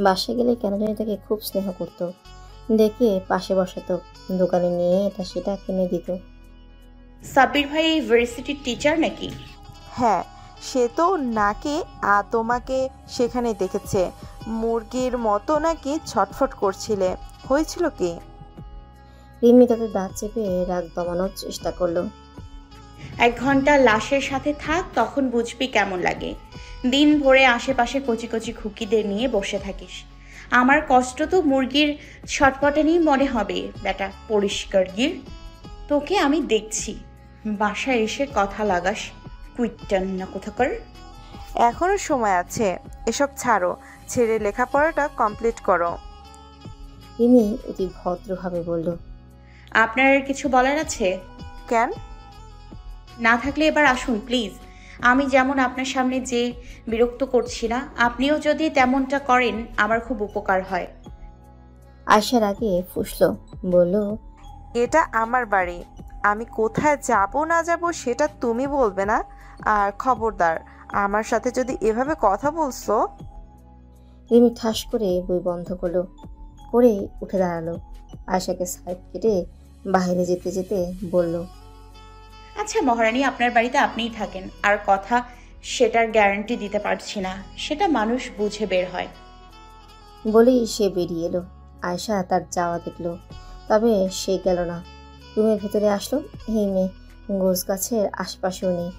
বাসায় গেলে কেন জানি তাকে খুব স্নেহ করত। ডেকে পাশে বসাতো, দোকানে নিয়ে এটা সেটা কিনে দিত। সাব্বির ভাই এই ভার্সিটির টিচার নাকি? হ্যাঁ, সে তো নাকি তোমাকে সেখানে দেখেছে। মুরগির মতো নাকি ছটফট করছিলে, হয়েছিল কি? রিমি তাদের দাঁত চেপে রাগ দমানোর চেষ্টা করলো। 1 ঘন্টা লাশের সাথে থাক, তখন বুঝবি কেমন লাগে। দিন ভরে আশেপাশে কচি কচি খুকিদের নিয়ে বসে থাকিস। আমার কষ্ট তো মুরগির ছটপটানি মনে হবে। বেটা পরিষ্কার গির, তোকে আমি দেখছি। বাসায় এসে কথা লাগাস, কুইটান না কোথাকার। এখনো সময় আছে, এসব ছাড়ো, ছেড়ে লেখাপড়াটা কমপ্লিট করো। রিমি অতি ভদ্রভাবে বলল। আপনার আর কিছু বলার আছে? কেন? না থাকলে এবার আসুন প্লিজ। আমি যেমন আপনার সামনে যে বিরক্ত করছি না, আপনিও যদি তেমনটা করেন আমার খুব উপকার হয়। আসার আগে ফুসলো, বলল, এটা আমার বাড়ি, আমি কোথায় যাব না যাব সেটা তুমি বলবে না। আর খবরদার, আমার সাথে যদি এভাবে কথা বলছো। রিমি ঠাস করে বই বন্ধ করলো, করে উঠে দাঁড়ালো। আয়শাকে সাইড কেটে বাইরে যেতে যেতে বলল, আচ্ছা মহারানী, আপনার বাড়িতে আপনিই থাকেন। আর কথা সেটার গ্যারান্টি দিতে পারছি না, সেটা মানুষ বুঝে বের হয়। বলেই সে বেরিয়ে এলো। আয়শা তার যাওয়া দেখলো, তবে সে গেল না। রুমের ভেতরে আসলো। এই মেয়ে গোছ গাছের আশপাশেও নেই।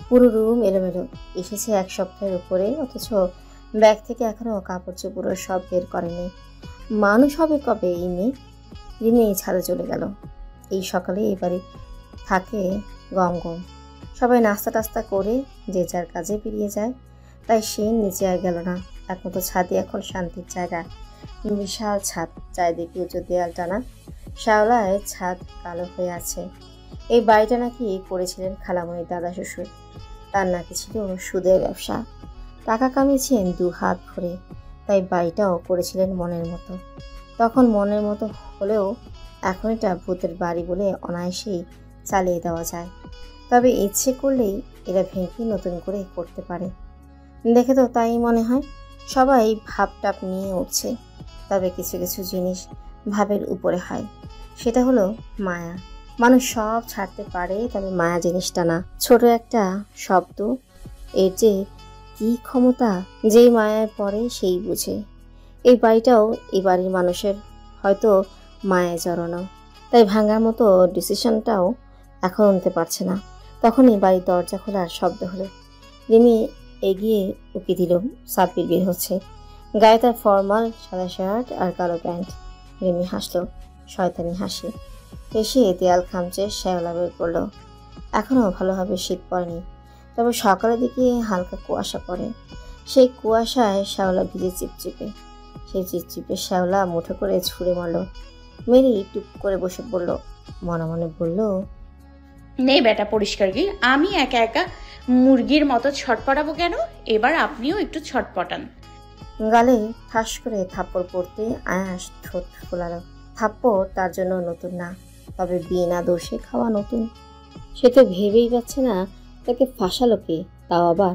পুরো রুম এলোমেলো। এসেছে 1 সপ্তাহের উপরে, অথচ ব্যাগ থেকে এখনো কাপড় চোপড় সব বের করেনি। মানুষ হবে কবে এই মেয়ে? রিমি ছাদে চলে গেল। এই সকালে এই বাড়ি থাকে গম গম। সবাই নাস্তা টাস্তা করে যে যার কাজে বেরিয়ে যায়, তাই সে নিচে আর গেল না। একমাত্র ছাদে এখন শান্তির জায়গা। বিশাল ছাদ, চারিদিকে উঁচু দেয়াল টানা। শ্যাওলায় ছাদ কালো হয়ে আছে। এই বাড়িটা নাকি করেছিলেন খালামণির দাদা শ্বশুর। তার নাকি ছিল সুদের ব্যবসা। টাকা কামিয়েছেন 2 হাত ভরে, তাই বাড়িটাও করেছিলেন মনের মতো। তখন মনের মতো হলেও এখন এটা ভূতের বাড়ি বলে অনায়াসেই চালিয়ে দেওয়া যায়। তবে ইচ্ছে করলেই এরা ভেঙে নতুন করে করতে পারে। দেখে তো তাই মনে হয়। সবাই ভাবটাপ নিয়ে উঠছে, তবে কিছু কিছু জিনিস ভাবের উপরে হয়। সেটা হলো মায়া। মানুষ সব ছাড়তে পারে, তবে মায়া জিনিসটা না। ছোট একটা শব্দ, এর যে কি ক্ষমতা, যেই মায়ায় পড়ে সেই বুঝে। এই বাড়িটাও এই বাড়ির মানুষের হয়তো মায়ায় জড়ানো, তাই ভাঙার মতো ডিসিশনটাও এখন নিতে পারছে না। তখনই বাড়ির দরজা খোলার শব্দ হলো। রিমি এগিয়ে উকি দিল। সাব্বির বের হচ্ছে, গায়ে তার ফর্মাল সাদা শার্ট আর কালো প্যান্ট। রিমি হাসলো, শয়তানি হাসি। হেসে দেয়াল খামচে শ্যাওলা বের করলো। এখনও ভালোভাবে শীত পড়েনি, তবে সকালের দিকে হালকা কুয়াশা পড়ে। সেই কুয়াশায় শ্যাওলা ভিজে চিপচিপে। সেই চিপচিপে শ্যাওলা মুঠো করে ছুঁড়ে মারল। মেরি টুপ করে বসে পড়ল, মনে মনে বলল, নেই বেটা পরিষ্কার কি, আমি একা একা মুরগির মতো ছটপটাবো কেন? এবার আপনিও একটু ছটপটান। গালে ঠাস করে থাপ্পড় পড়তে আয়াস ঠোঁট ফোলালো। থাপ্পড় তার জন্য নতুন না, তবে বিনা দোষে খাওয়া নতুন। সে তো ভেবেই পাচ্ছে না তাকে ফাঁসালো কে, তাও আবার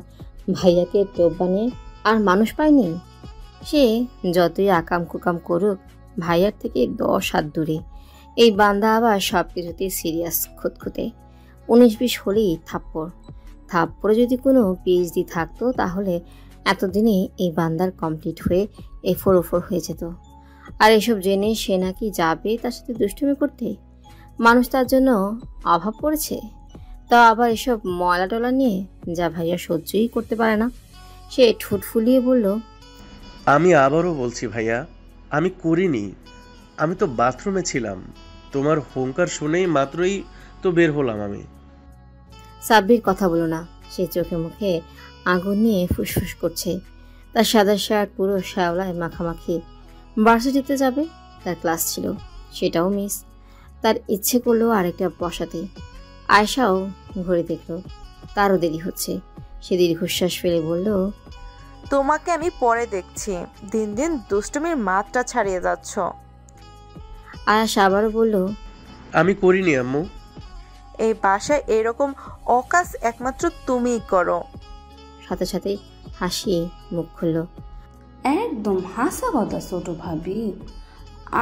ভাইয়াকে টোপ বানিয়ে। আর মানুষ পায়নি। সে যতই আকাম কুকাম করুক, ভাইয়ার থেকে 10 হাত দূরে। এই বান্দা আবার সব কিছুতেই সিরিয়াস, খুঁতখুঁতে। 19-20 হলেই থাপ্পড়। থাপ্পড়ে যদি কোনো পিএইচডি থাকতো, তাহলে এতদিনে এই বান্দার কমপ্লিট হয়ে A4 হয়ে যেত। আর এসব জেনে সে নাকি যাবে তার সাথে দুষ্টুমি করতে। মানুষ তার জন্য অভাব পড়েছে, তাও আবার এসব ময়লা টলা নিয়ে, যা ভাইয়া সহ্যই করতে পারে না। সে ঠোঁট ফুলিয়ে বলল, আমি আবারও বলছি ভাইয়া, আমি করিনি। আমি তো বাথরুমে ছিলাম, তোমার হুঙ্কার শুনেই মাত্রই তো বের হলাম আমি। সাব্বির কথা বলো না। সে চোখে মুখে আগুন নিয়ে ফুসফুস করছে। তার সাদা শার্ট পুরো শ্যাওলায় মাখামাখি। ভার্সিটিতে যাবে, তার ক্লাস ছিল, সেটাও মিস। তার ইচ্ছে করলো আরেকটা বসাতে। আয়শাও ঘড়ি দেখলো, তারও দেরি হচ্ছে। সে দীর্ঘশ্বাস ফেলে বলল, তোমাকে আমি পরে দেখছি। দিন দিন দুষ্টুমির মাত্রা ছাড়িয়ে যাচ্ছ। আয়াস আবারও বলল, আমি করিনি আম্মু। এই বাসায় এরকম অকাজ একমাত্র তুমিই করো। সাথে সাথেই হাসি মুখ খুলল। একদম হাসা কথা ছোট ভাবি,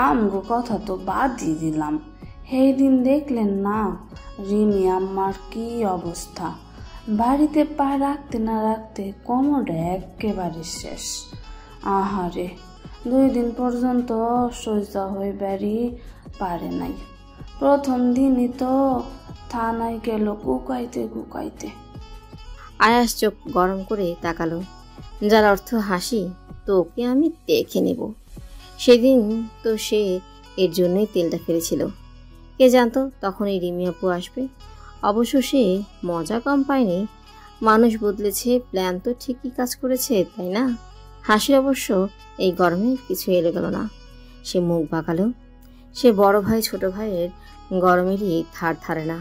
আমগো কথা তো বাদ দিয়ে দিলাম। সেই দিন দেখলেন না রিমি আম্মার কি অবস্থা, বাড়িতে পা রাখতে না রাখতে কোমরটা একেবারে শেষ। আহারে, 2 দিন পর্যন্ত সোজা হয়ে বাড়ি পারে নাই। প্রথম দিনই তো থানায় গেল কুকাইতে কুকাইতে। আয়াস চোখ গরম করে তাকালো, যার অর্থ হাসি। তোকে আমি দেখে নেব। সেদিন তো সে এর জন্যই তেলটা ফেলেছিল। কে জানতো তখনই রিমি আপু আসবে। অবশ্য সে মজা কম পায়নি। মানুষ বদলেছে, প্ল্যান তো ঠিকই কাজ করেছে, তাই না? হাসির অবশ্য এই গরমে কিছু এলো গেল না। সে মুখ বাঁকালো। সে বড় ভাই ছোট ভাইয়ের গরমেরই ধার ধারে না।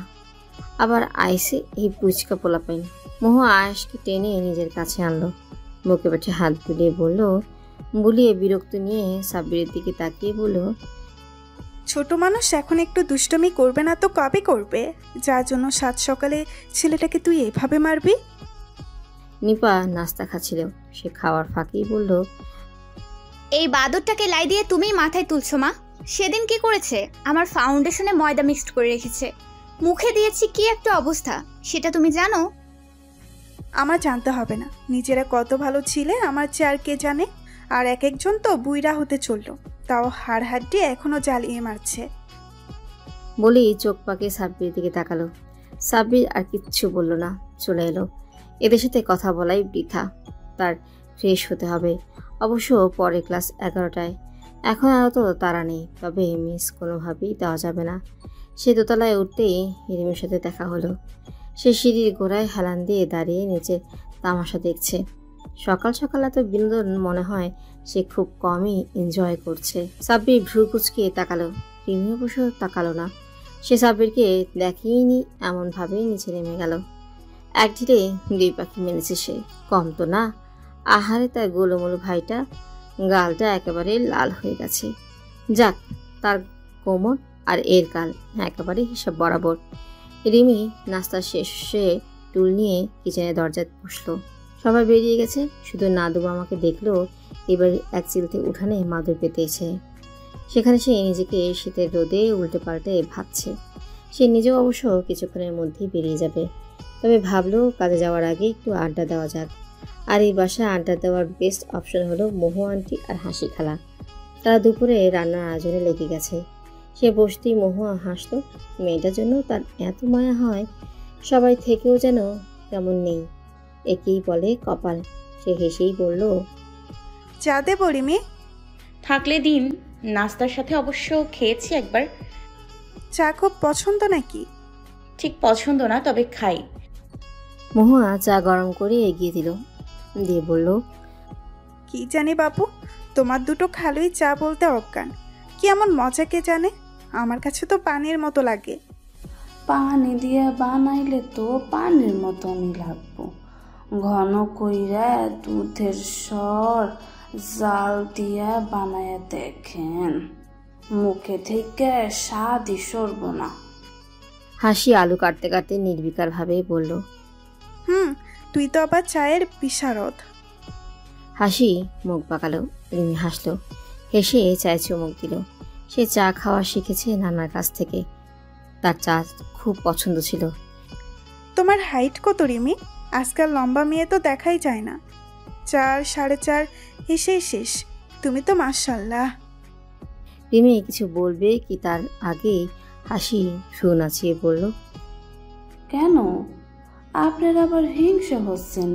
আবার আইসে এই পুচকা পোলাপাইন। মোহ আয়েশকে টেনে নিজের কাছে আনলো, বুকে পেটে হাত বুলিয়ে বিরক্ত নিয়ে সাব্বিরের দিকে তাকিয়ে বলল, ছোট মানুষ এখন একটু দুষ্টমি করবে না তো কবে করবে, যার জন্য সাত সকালে ছেলেটাকে তুই এভাবে মারবি? নিপা নাস্তা খাচ্ছিল। সে খাওয়ার ফাঁকেই বলল, এই বাদরটাকে লাই দিয়ে তুমি মাথায় তুলছো মা? সেদিন কি করেছে? আমার ফাউন্ডেশনে ময়দা মিক্সড করে রেখেছে, মুখে দিয়েছি, কি একটা অবস্থা সেটা তুমি জানো? আমার জানতে হবে না, নিজেরা কত ভালো ছিলে আমার চেয়ে আর কে জানে। আর এক একজন তো বুইরা হতে চললো, তাও হাড় হাড্ডি এখনো জ্বালিয়ে মারছে। বলেই চোখ পাকে সাব্বির দিকে তাকালো। সাব্বির আর কিচ্ছু বলল না, চলে এলো। এদের সাথে কথা বলাই বৃথা। তার ফ্রেশ হতে হবে। অবশ্য পরে ক্লাস 11টায়। এখন আরও তো তাড়া নেই, তবে মিস কোনোভাবেই দেওয়া যাবে না। সে দোতলায় উঠতেই হিরিমের সাথে দেখা হলো। সে সিঁড়ির গোড়ায় হেলান দিয়ে দাঁড়িয়ে নিচে তামাশা দেখছে। সকাল সকাল এত বিনোদন মনে হয় সে খুব কমই এনজয় করছে। সাব্বির ভ্রু কুচকে তাকালো। রিমি অবশ্য তাকালো না। সে সাব্বিরকে দেখেইনি, এমনভাবেই নিচে নেমে গেল। এক ঢিলে 2 পাখি মেরেছে সে, কম তো না। আহারে, তার গোলমোলো ভাইটা গালটা একেবারে লাল হয়ে গেছে। যাক, তার কোমর আর এর গাল একেবারে হিসাব বরাবর। রিমি নাস্তা শেষে টুল নিয়ে কিচেনের দরজায় বসলো। সবাই বেরিয়ে গেছে, শুধু নাদু মামাকে দেখলো এবার এক চিলতে উঠানে মাদুর পেতেছে। সেখানে সে নিজেকে শীতের রোদে উল্টে পাল্টে ভাবছে। সে নিজেও অবশ্য কিছুক্ষণের মধ্যেই বেরিয়ে যাবে, তবে ভাবলো কাজে যাওয়ার আগে একটু আড্ডা দেওয়া যাক। আর এই বাসায় আড্ডা দেওয়ার বেস্ট অপশন হলো মহু আন্টি আর হাসি খালা। তারা দুপুরে রান্নার আয়োজনে লেগে গেছে। সে বসতেই মহু হাসলো। মেয়েটার জন্য তার এত মায়া হয়, সবাই থেকেও যেন তেমন নেই। একেই বলে কপাল। সে হেসেই বলল, চা দেবো রিমি? থাকলে দিন, নাস্তার সাথে অবশ্য খেয়েছি একবার। চা খুব পছন্দ নাকি? ঠিক পছন্দ না, তবে খাই। মহুয়া চা গরম করে এগিয়ে দিল, দিয়ে বলল, কি জানি বাবু, তোমার দুটো খালুই চা বলতে অজ্ঞান। কি এমন মজা কে জানে, আমার কাছে তো পানির মতো লাগে। পানি দিয়ে বানাইলে তো পানির মতনই লাগবো। ঘন কইরা দুধের স্বর জাল দিয়া বানায় দেখেন, মুখে থেকে স্বাদই সরব না। হাসি আলু কাটতে কাটতে নির্বিকার ভাবে বলল, তুই তো আবার চায়ের বিশারদ। হাসি মুখ বাঁকালো। রিমি হাসলো, হেসে চায়ে চুমুক দিল। সে চা খাওয়া শিখেছে নানার কাছ থেকে। তার চা খুব পছন্দ ছিল। তোমার হাইট কত রিমি? আজকাল লম্বা মেয়ে তো দেখাই যায় না। 4, 4.5 এসেই শেষ। তুমি তো মাশাআল্লাহ। রিমি কিছু বলবে কি তার আগে হাসি সুর নাচিয়ে বলল, কেন আপনার আবার হিংসা হচ্ছেন?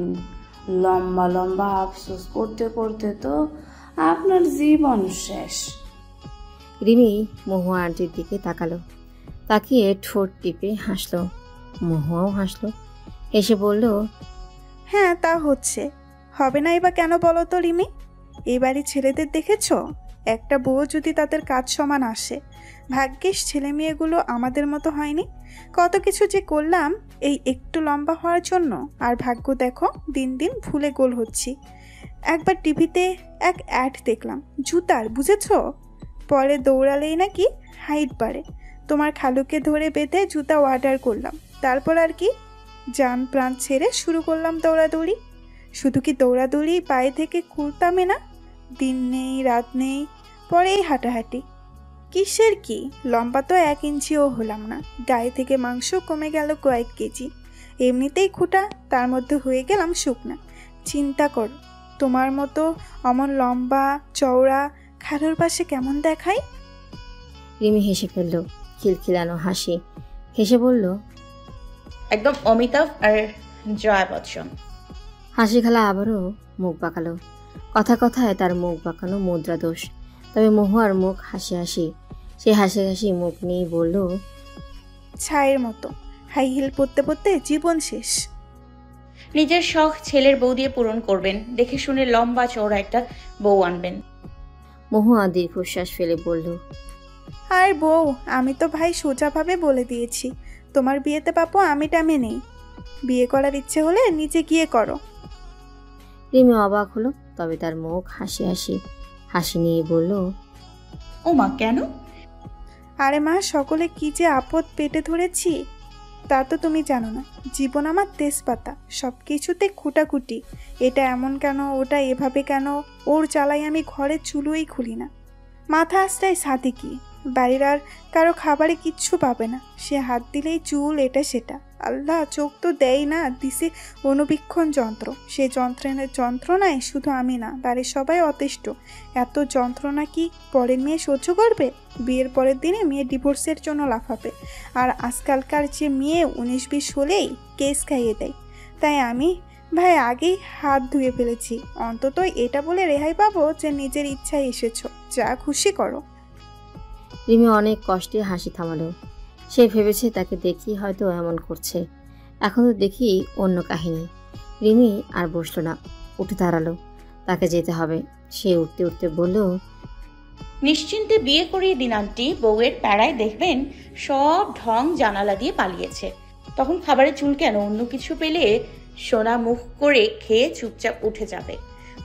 লম্বা লম্বা আফসোস করতে করতে তো আপনার জীবন শেষ। রিমি মহুয়া আন্টির দিকে তাকালো, তাকিয়ে ঠোঁট টিপে হাসলো। মহুয়াও হাসলো, হেসে বলল, হ্যাঁ তা হচ্ছে, হবে না এবার কেন বলো তো রিমি? এবারই ছেলেদের দেখেছ, একটা বউ যদি তাদের কাজ সমান আসে। ভাগ্যিস ছেলে মেয়েগুলো আমাদের মতো হয়নি। কত কিছু যে করলাম এই একটু লম্বা হওয়ার জন্য, আর ভাগ্য দেখো দিন দিন ভুলে গোল হচ্ছি। একবার টিভিতে এক অ্যাড দেখলাম জুতার, বুঝেছ? পরে দৌড়ালেই নাকি হাইট বাড়ে। তোমার খালুকে ধরে বেঁধে জুতা অর্ডার করলাম, তারপর আর কি জান প্রাণ ছেড়ে শুরু করলাম দৌড়াদৌড়ি। শুধু কি দৌড়াদৌড়ি, পায়ে থেকে কুলতামে না, দিন নেই রাত নেই, পরেই হাঁটাহাঁটি। কিসের কি, লম্বা তো 1 ইঞ্চিও হলাম না, গায়ে থেকে মাংস কমে গেল কয়েক কেজি। এমনিতেই খুঁটা, তার মধ্যে হয়ে গেলাম শুকনা। চিন্তা করো, তোমার মতো অমন লম্বা চওড়া খালুর পাশে কেমন দেখায়? রিমি হেসে ফেলল, খিলখিলানো হাসি। হেসে বলল, একদম অমিতাভ আর জয়া বচ্চন। হাসি খালা আবারও মুখ বাঁকালো। কথা কথায় তার মুখ বাঁকানো মুদ্রা দোষ। তবে মহুয়ার মুখ হাসি হাসি। সে হাসি হাসি মুখ নিয়ে বলল, ছায়ের মতো হাই হিল পরতে পরতে জীবন শেষ। নিজের শখ ছেলের বউ দিয়ে পূরণ করবেন, দেখে শুনে লম্বা চওড়া একটা বউ আনবেন। মহুয়া দীর্ঘশ্বাস ফেলে বলল, আর বউ, আমি তো ভাই সোজাভাবে বলে দিয়েছি, তোমার বিয়েতে পাবো আমি টামে নেই। বিয়ে করার ইচ্ছে হলে নিচে গিয়ে করো। রিমি অবাক হলো, তবে তার মুখ হাসি হাসি। হাসি নিয়ে বলল, ও মা, কেন? আরে মা, সকলে কি যে আপদ পেটে ধরেছি তা তো তুমি জানো না। জীবন আমার তেজপাতা, সব কিছুতে খুঁটাখুটি। এটা এমন কেন, ওটা এভাবে কেন, ওর জ্বালাই আমি ঘরের চুলোই খুলি না। মাথা আশ্রায় সাথে কি, বাড়ির আর কারো খাবারে কিচ্ছু পাবে না। সে হাত দিলেই চুল এটা সেটা। আল্লাহ চোখ তো দেয় না, দিছে অনুবীক্ষণ যন্ত্র। সে যন্ত্রণায় শুধু আমি না, বাড়ির সবাই অতিষ্ঠ। এত যন্ত্রণা কি পরের মেয়ে সহ্য করবে? বিয়ের পরের দিনে মেয়ে ডিভোর্সের জন্য লাফাবে, আর আজকালকার যে মেয়ে 19-20 হলেই কেস খাইয়ে দেয়। তাই আমি ভাই আগেই হাত ধুয়ে ফেলেছি, অন্তত এটা বলে রেহাই পাবো যে নিজের ইচ্ছায় এসেছো, যা খুশি করো। রিমি অনেক কষ্টে হাসি থামালো। সে ভেবেছে তাকে দেখি হয়তো এমন করছে, এখন তো দেখি অন্য কাহিনী। রিমি আর বসলো না, উঠে দাঁড়ালো। তাকে যেতে হবে। সে উঠতে উঠতে বলল, নিশ্চিন্তে বিয়ে করিয়ে দিন আন্টি, বউয়ের প্যাড়ায় দেখবেন সব ঢং জানালা দিয়ে পালিয়েছে। তখন খাবারে চুল কেন, অন্য কিছু পেলে সোনা মুখ করে খেয়ে চুপচাপ উঠে যাবে।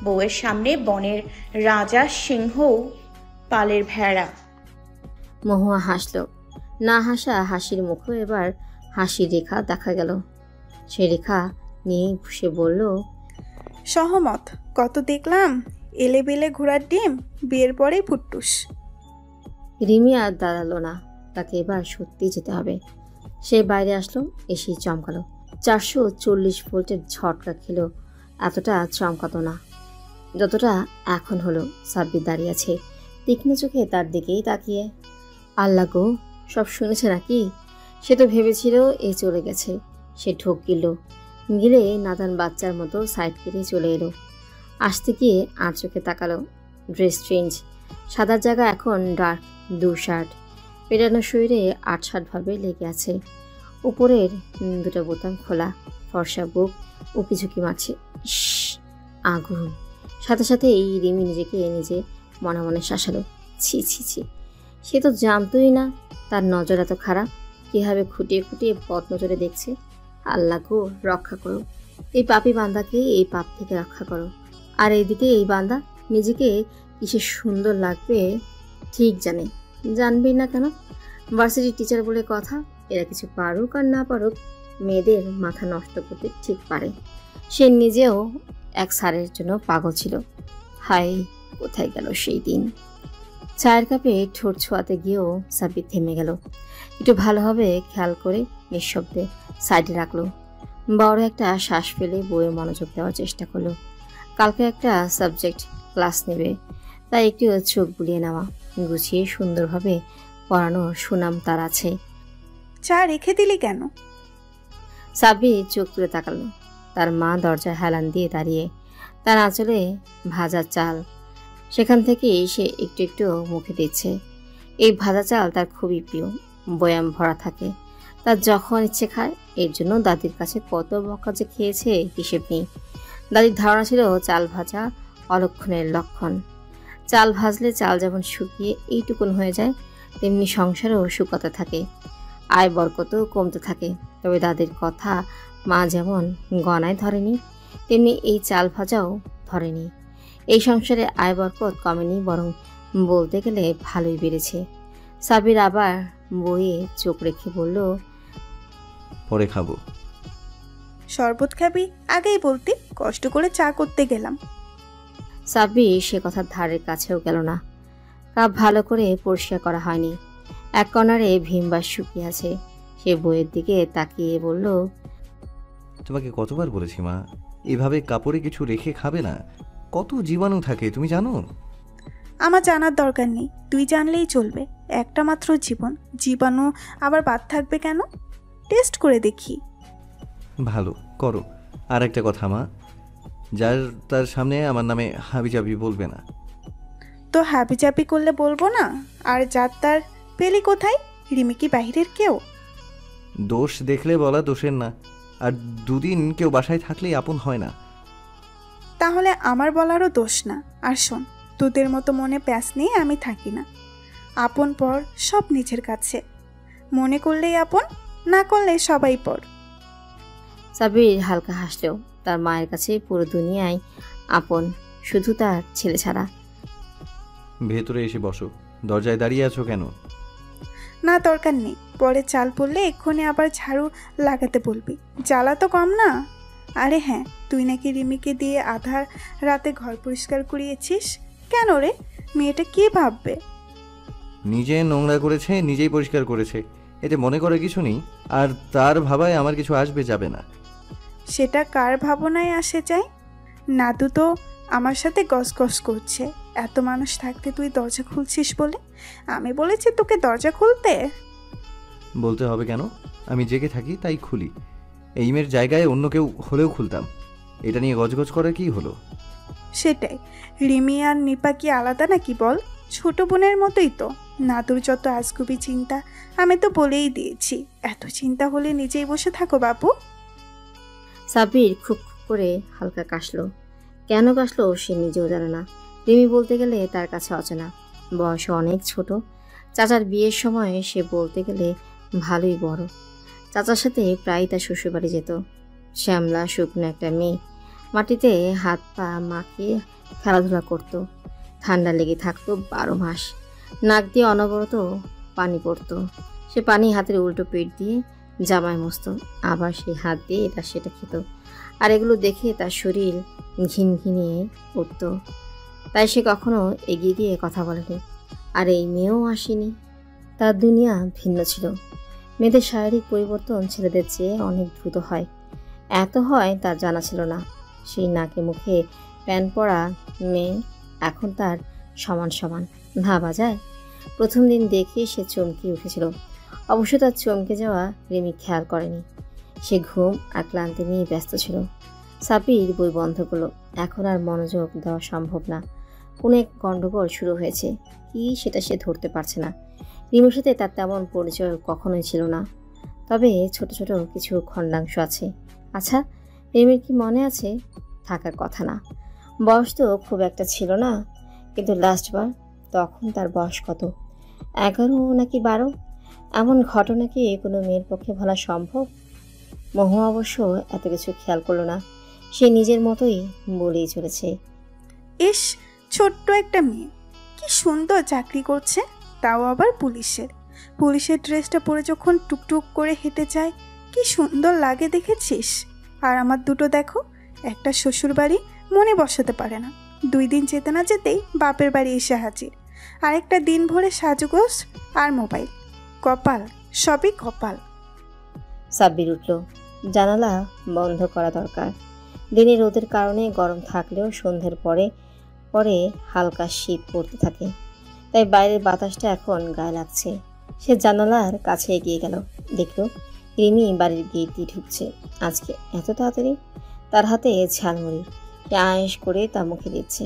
বউয়ের সামনে বনের রাজা সিংহ, পালের ভেড়া। মহুয়া হাসলো। না হাসা হাসির মুখও এবার হাসির রেখা দেখা গেল। সে রেখা নিয়ে সে বলল, সহমত। কত দেখলাম এলেবেলে ঘোড়ার ডিম, বিয়ের পরেই ফুটটুস। রিমি আর দাঁড়ালো না, তাকে এবার সত্যি যেতে হবে। সে বাইরে আসলো, এসেই চমকালো। 440 ভোল্টের ঝটকা খেলো, এতটা চমকাতো না যতটা এখন হলো। সাব্বির দাঁড়িয়ে আছে তীক্ষ্ণ চোখে তার দিকেই তাকিয়ে। আল্লাহ গো, সব শুনেছে নাকি? সে তো ভেবেছিল এ চলে গেছে। সে ঢোক গিলে নাদান বাচ্চার মতো সাইড কেটে চলে এলো। আসতে গিয়ে আর চোখে তাকালো। ড্রেস চেঞ্জ, সাদার জায়গা এখন ডার্ক ব্লু শার্ট, পেটানো শরীরে ৮-৮ভাবে লেগে আছে। উপরের দুটো বোতাম খোলা, ফর্সা বুক উকিঝুঁকি মারছে। আগুন! সাথে সাথে এই রিমি নিজেকে নিজে মনে মনে শাসালো। ছি ছি ছি, সে তো জানতোই না তার নজর এত খারাপ। কীভাবে খুঁটিয়ে খুঁটিয়ে পথ নজরে দেখছে। আল্লাহ গো, রক্ষা করো এই পাপী বান্দাকে, এই পাপ থেকে রক্ষা করো। আর এইদিকে এই বান্দা নিজেকে কিসে সুন্দর লাগবে ঠিক জানবেই না কেন? ভার্সিটির টিচার বলে কথা, এরা কিছু পারুক আর না পারুক মেয়েদের মাথা নষ্ট করতে ঠিক পারে। সে নিজেও এক স্যারের জন্য পাগল ছিল। হায়, কোথায় গেল সেই দিন? চায়ের কাপে ঠোঁট ছোঁয়াতে গিয়েও সাব্বির থেমে গেল। একটু ভালোভাবে খেয়াল করে নিঃশব্দে সাইডে রাখলো। বড় একটা শ্বাস ফেলে বইয়ে মনোযোগ দেওয়ার চেষ্টা করলো। কালকে একটা সাবজেক্ট ক্লাস নেবে, তাই একটু চোখ বুলিয়ে নেওয়া, গুছিয়ে সুন্দরভাবে পড়ানোর সুনাম তার আছে। চা রেখে দিলি কেন? সাব্বির চোখ তুলে তাকালো। তার মা দরজায় হেলান দিয়ে দাঁড়িয়ে, তার আঁচলে ভাজা চাল। সেখান থেকেই সে একটু একটু মুখে দিচ্ছে। এই ভাজা চাল তার খুবই প্রিয়, বয়াম ভরা থাকে। তার যখন ইচ্ছে খায়। এর জন্য দাদির কাছে কত বকা যে খেয়েছে হিসেব নেই। দাদির ধারণা ছিল চাল ভাজা অলক্ষণের লক্ষণ। চাল ভাজলে চাল যেমন শুকিয়ে এইটুকুন হয়ে যায়, তেমনি সংসারও শুকাতে থাকে, আয় বরকতও কমতে থাকে। তবে দাদির কথা মা যেমন গণায় ধরেনি, তেমনি এই চাল ভাজাও ধরেনি। এই সংসারে আয় বরকত কমেনি, বরং বলতে গেলে ভালোই বেড়েছে। সাবির আবার বইয়ে চোখ রেখে বলল, পরে খাবো। শরবত খাবি? আগেই বলতি, কষ্ট করে চা করতে গেলাম। সাব্বির সে কথার ধারের কাছেও গেল না। কাপ ভালো করে পরিষ্কার করা হয়নি, এক কর্নারে ভীমবার শুকিয়ে আছে। সে বইয়ের দিকে তাকিয়ে বলল, তোমাকে কতবার বলেছি মা, এভাবে কাপড়ে কিছু রেখে খাবে না, কত জীবাণু থাকে তুমি জানো? আমার জানার দরকার নেই, তুই জানলেই চলবে। একটা মাত্র জীবন, জীবাণু আবার বাদ থাকবে কেন? টেস্ট করে দেখি। ভালো করো। আর একটা কথা মা, যার তার সামনে আমার নামে হাবিজাবি বলবে না। তো হাবিজাবি করলে বলবো না? আর যার তার পেলি কোথায়? রিমি কি বাহিরের কেউ? দোষ দেখলে বলা দোষের না, আর দুদিন কেউ বাসায় থাকলেই আপন হয় না। তাহলে আমার বলারও দোষ না। আর শোন, তোদের মতো মনে প্যাঁচ নিয়ে আমি থাকি না। আপন পর সব নিজের কাছে, মনে করলেই আপন, না করলে সবাই পর। সাবির হালকা হাসলেও তার মায়ের কাছে পুরো দুনিয়ায় আপন, শুধু তার ছেলে ছাড়া। ভেতরে এসে বসো, দরজায় দাঁড়িয়ে আছো কেন? না, দরকার নেই। পরে চাল পড়লে এক্ষুনি আবার ঝাড়ু লাগাতে বলবি, জ্বালা তো কম না। আরে হ্যাঁ, তুই নাকি রিমিকে দিয়ে আধার রাতে ঘর পরিষ্কার করিয়েছিস। কেন রে? মেয়েটা কি ভাববে? নিজে নোংরা করেছে, নিজেই পরিষ্কার করেছে, এতে মনে করে কিছু নেই। আর তার ভাবায় আমার কিছু আসবে যাবে না। সেটা কার ভাবনায় আসে যায়? নাদু তো আমার সাথে গসগস করছে, এত মানুষ থাকতে তুই দরজা খুলছিস বলে। আমি বলেছি তোকে দরজা খুলতে? বলতে হবে কেন? আমি জেগে থাকি তাই খুলি। এই মেয়ের জায়গায় অন্য কেউ হলেও খুলতাম। এটা নিয়ে গজগজ করে কি হলো? সেটাই। রিমি আর নিপা কি আলাদা নাকি বল? ছোট বোনের মতোই তো। নাদুর যত আজগুবি চিন্তা, আমি তো বলেই দিয়েছি। এত চিন্তা হলে নিজেই বসে থাকো বাবু। সাবির খুব করে হালকা কাশলো। কেন কাশলো সে নিজেও জানে না। রিমি বলতে গেলে তার কাছে অচেনা, বয়সে অনেক ছোট। চাচার বিয়ের সময় সে বলতে গেলে ভালোই বড়। চাচার সাথে প্রায় তার শ্বশুরবাড়ি যেত। শ্যামলা শুকনো একটা মেয়ে, মাটিতে হাত পা মাখিয়ে খেলাধুলা করত। ঠান্ডা লেগে থাকতো 12 মাস। নাক দিয়ে অনবরত পানি পড়তো। সে পানি হাতের উল্টো পেট দিয়ে জামাই মস্ত, আবার সেই হাত দিয়ে এটা সেটা খেত। আর এগুলো দেখে তার শরীর ঘিনঘিনিয়ে উঠত। তাই সে কখনো এগিয়ে গিয়ে কথা বলেনি। আর এই মেয়েও আসেনি। তার দুনিয়া ভিন্ন ছিল। মেয়েদের শারীরিক পরিবর্তন ছেলেদের চেয়ে অনেক দ্রুত হয়। এত হয় তার জানা ছিল না। সেই নাকে মুখে প্যান পরা মেয়ে এখন তার সমান সমান ভাবা যায়। প্রথম দিন দেখে সে চমকে উঠেছিল। অবশ্য তার চমকে যাওয়া রিমি খেয়াল করেনি। সে ঘুম আর ক্লান্তি নিয়ে ব্যস্ত ছিল। সাবির বই বন্ধ করলো। এখন আর মনোযোগ দেওয়া সম্ভব না। কোনো এক গণ্ডগোল শুরু হয়েছে, কি সেটা সে ধরতে পারছে না। রিমির সাথে তার তেমন পরিচয় কখনোই ছিল না, তবে ছোট ছোট কিছু খণ্ডাংশ আছে। আচ্ছা, রিমির কি মনে আছে? থাকার কথা না। বয়স তো খুব একটা ছিল না, কিন্তু লাস্টবার তখন তার বয়স কত, 11 নাকি 12? এমন ঘটনা কি কোনো মেয়ের পক্ষে বলা সম্ভব? মহুয়া অবশ্য এত কিছু খেয়াল করলো না। সে নিজের মতোই বলেই চলেছে, ইস, ছোট্ট একটা মেয়ে, কি সুন্দর চাকরি করছে, তাও আবার পুলিশের। পুলিশের ড্রেসটা পরে যখন টুকটুক করে হেঁটে যায়, কি সুন্দর লাগে দেখেছিস? আর আমার দুটো দেখো, একটা শ্বশুর বাড়ি মনে বসাতে পারে না, 2 দিন যেতে না যেতেই বাপের বাড়ি এসে হাজির। আরেকটা দিন ভরে সাজগোজ আর মোবাইল। কপাল, সবই কপাল। সাব্বির উঠল। জানালা বন্ধ করা দরকার। দিনে রোদের কারণে গরম থাকলেও সন্ধ্যের পরে পরে হালকা শীত পড়তে থাকে, তাই বাইরের বাতাসটা এখন গায়ে লাগছে। সে জানালার কাছে এগিয়ে গেল। দেখল রিমি বাড়ির গেট দিয়ে ঢুকছে। আজকে এত তাড়াতাড়ি? তার হাতে ঝালমুড়ি। সে আয়েশ করে তা মুখে দিচ্ছে।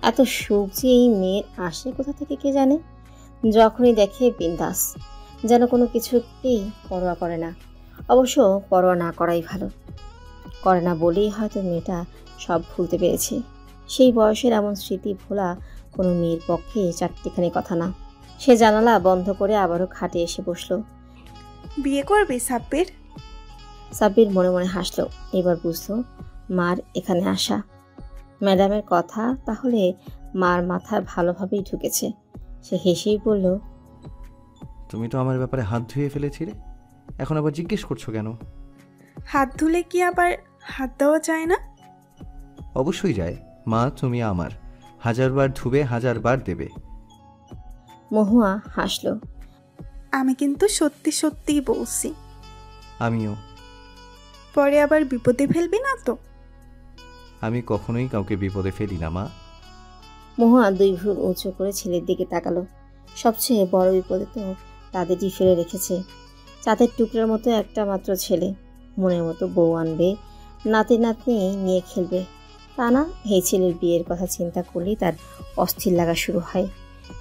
এত সুখ যে এই মেয়ের আসে কোথা থেকে কে জানে। যখনই দেখে বিন্দাস, যেন কোনো কিছুকেই পরোয়া করে না। অবশ্য পরোয়া না করাই ভালো। করে না বলেই হয়তো মেয়েটা সব ভুলতে পেরেছে। সেই বয়সের এমন স্মৃতি ভোলা কোনো মেয়ের পক্ষে চারটিখানি কথা না। সে জানালা বন্ধ করে আবারও খাটে এসে বসল। বিয়ে করবে সাব্বির? সাব্বির মনে মনে হাসল। এবার বুঝলো মার এখানে আসা। ম্যাডামের কথা তাহলে মার মাথায় ভালোভাবেই ঢুকেছে। সে হেসেই বলল, তুমি তো আমার ব্যাপারে হাত ধুয়ে ফেলেছিলে, এখন আবার জিজ্ঞেস করছো কেন? হাত ধুলে কি আবার হাত দেওয়া যায় না? অবশ্যই যায় মা, তুমি আমার 1000 বার ধুবে, 1000 বার দেবে। মহুয়া হাসল। আমি কিন্তু সত্যি সত্যিই বলছি। আমিও। পরে আবার বিপদে ফেলবি না তো? আমি কখনোই কাউকে বিপদে ফেলি না মা। মহুয়া 2 ভ্রু উঁচু করে ছেলের দিকে তাকালো। সবচেয়ে বড় বিপদে তো তাদেরই ফেলে রেখেছে। চাঁদের টুকরার মতো একটা মাত্র ছেলে, মনের মতো বউ আনবে, নাতি নাতনি নিয়ে খেলবে। তা না, এই ছেলের বিয়ের কথা চিন্তা করলেই তার অস্থির লাগা শুরু হয়।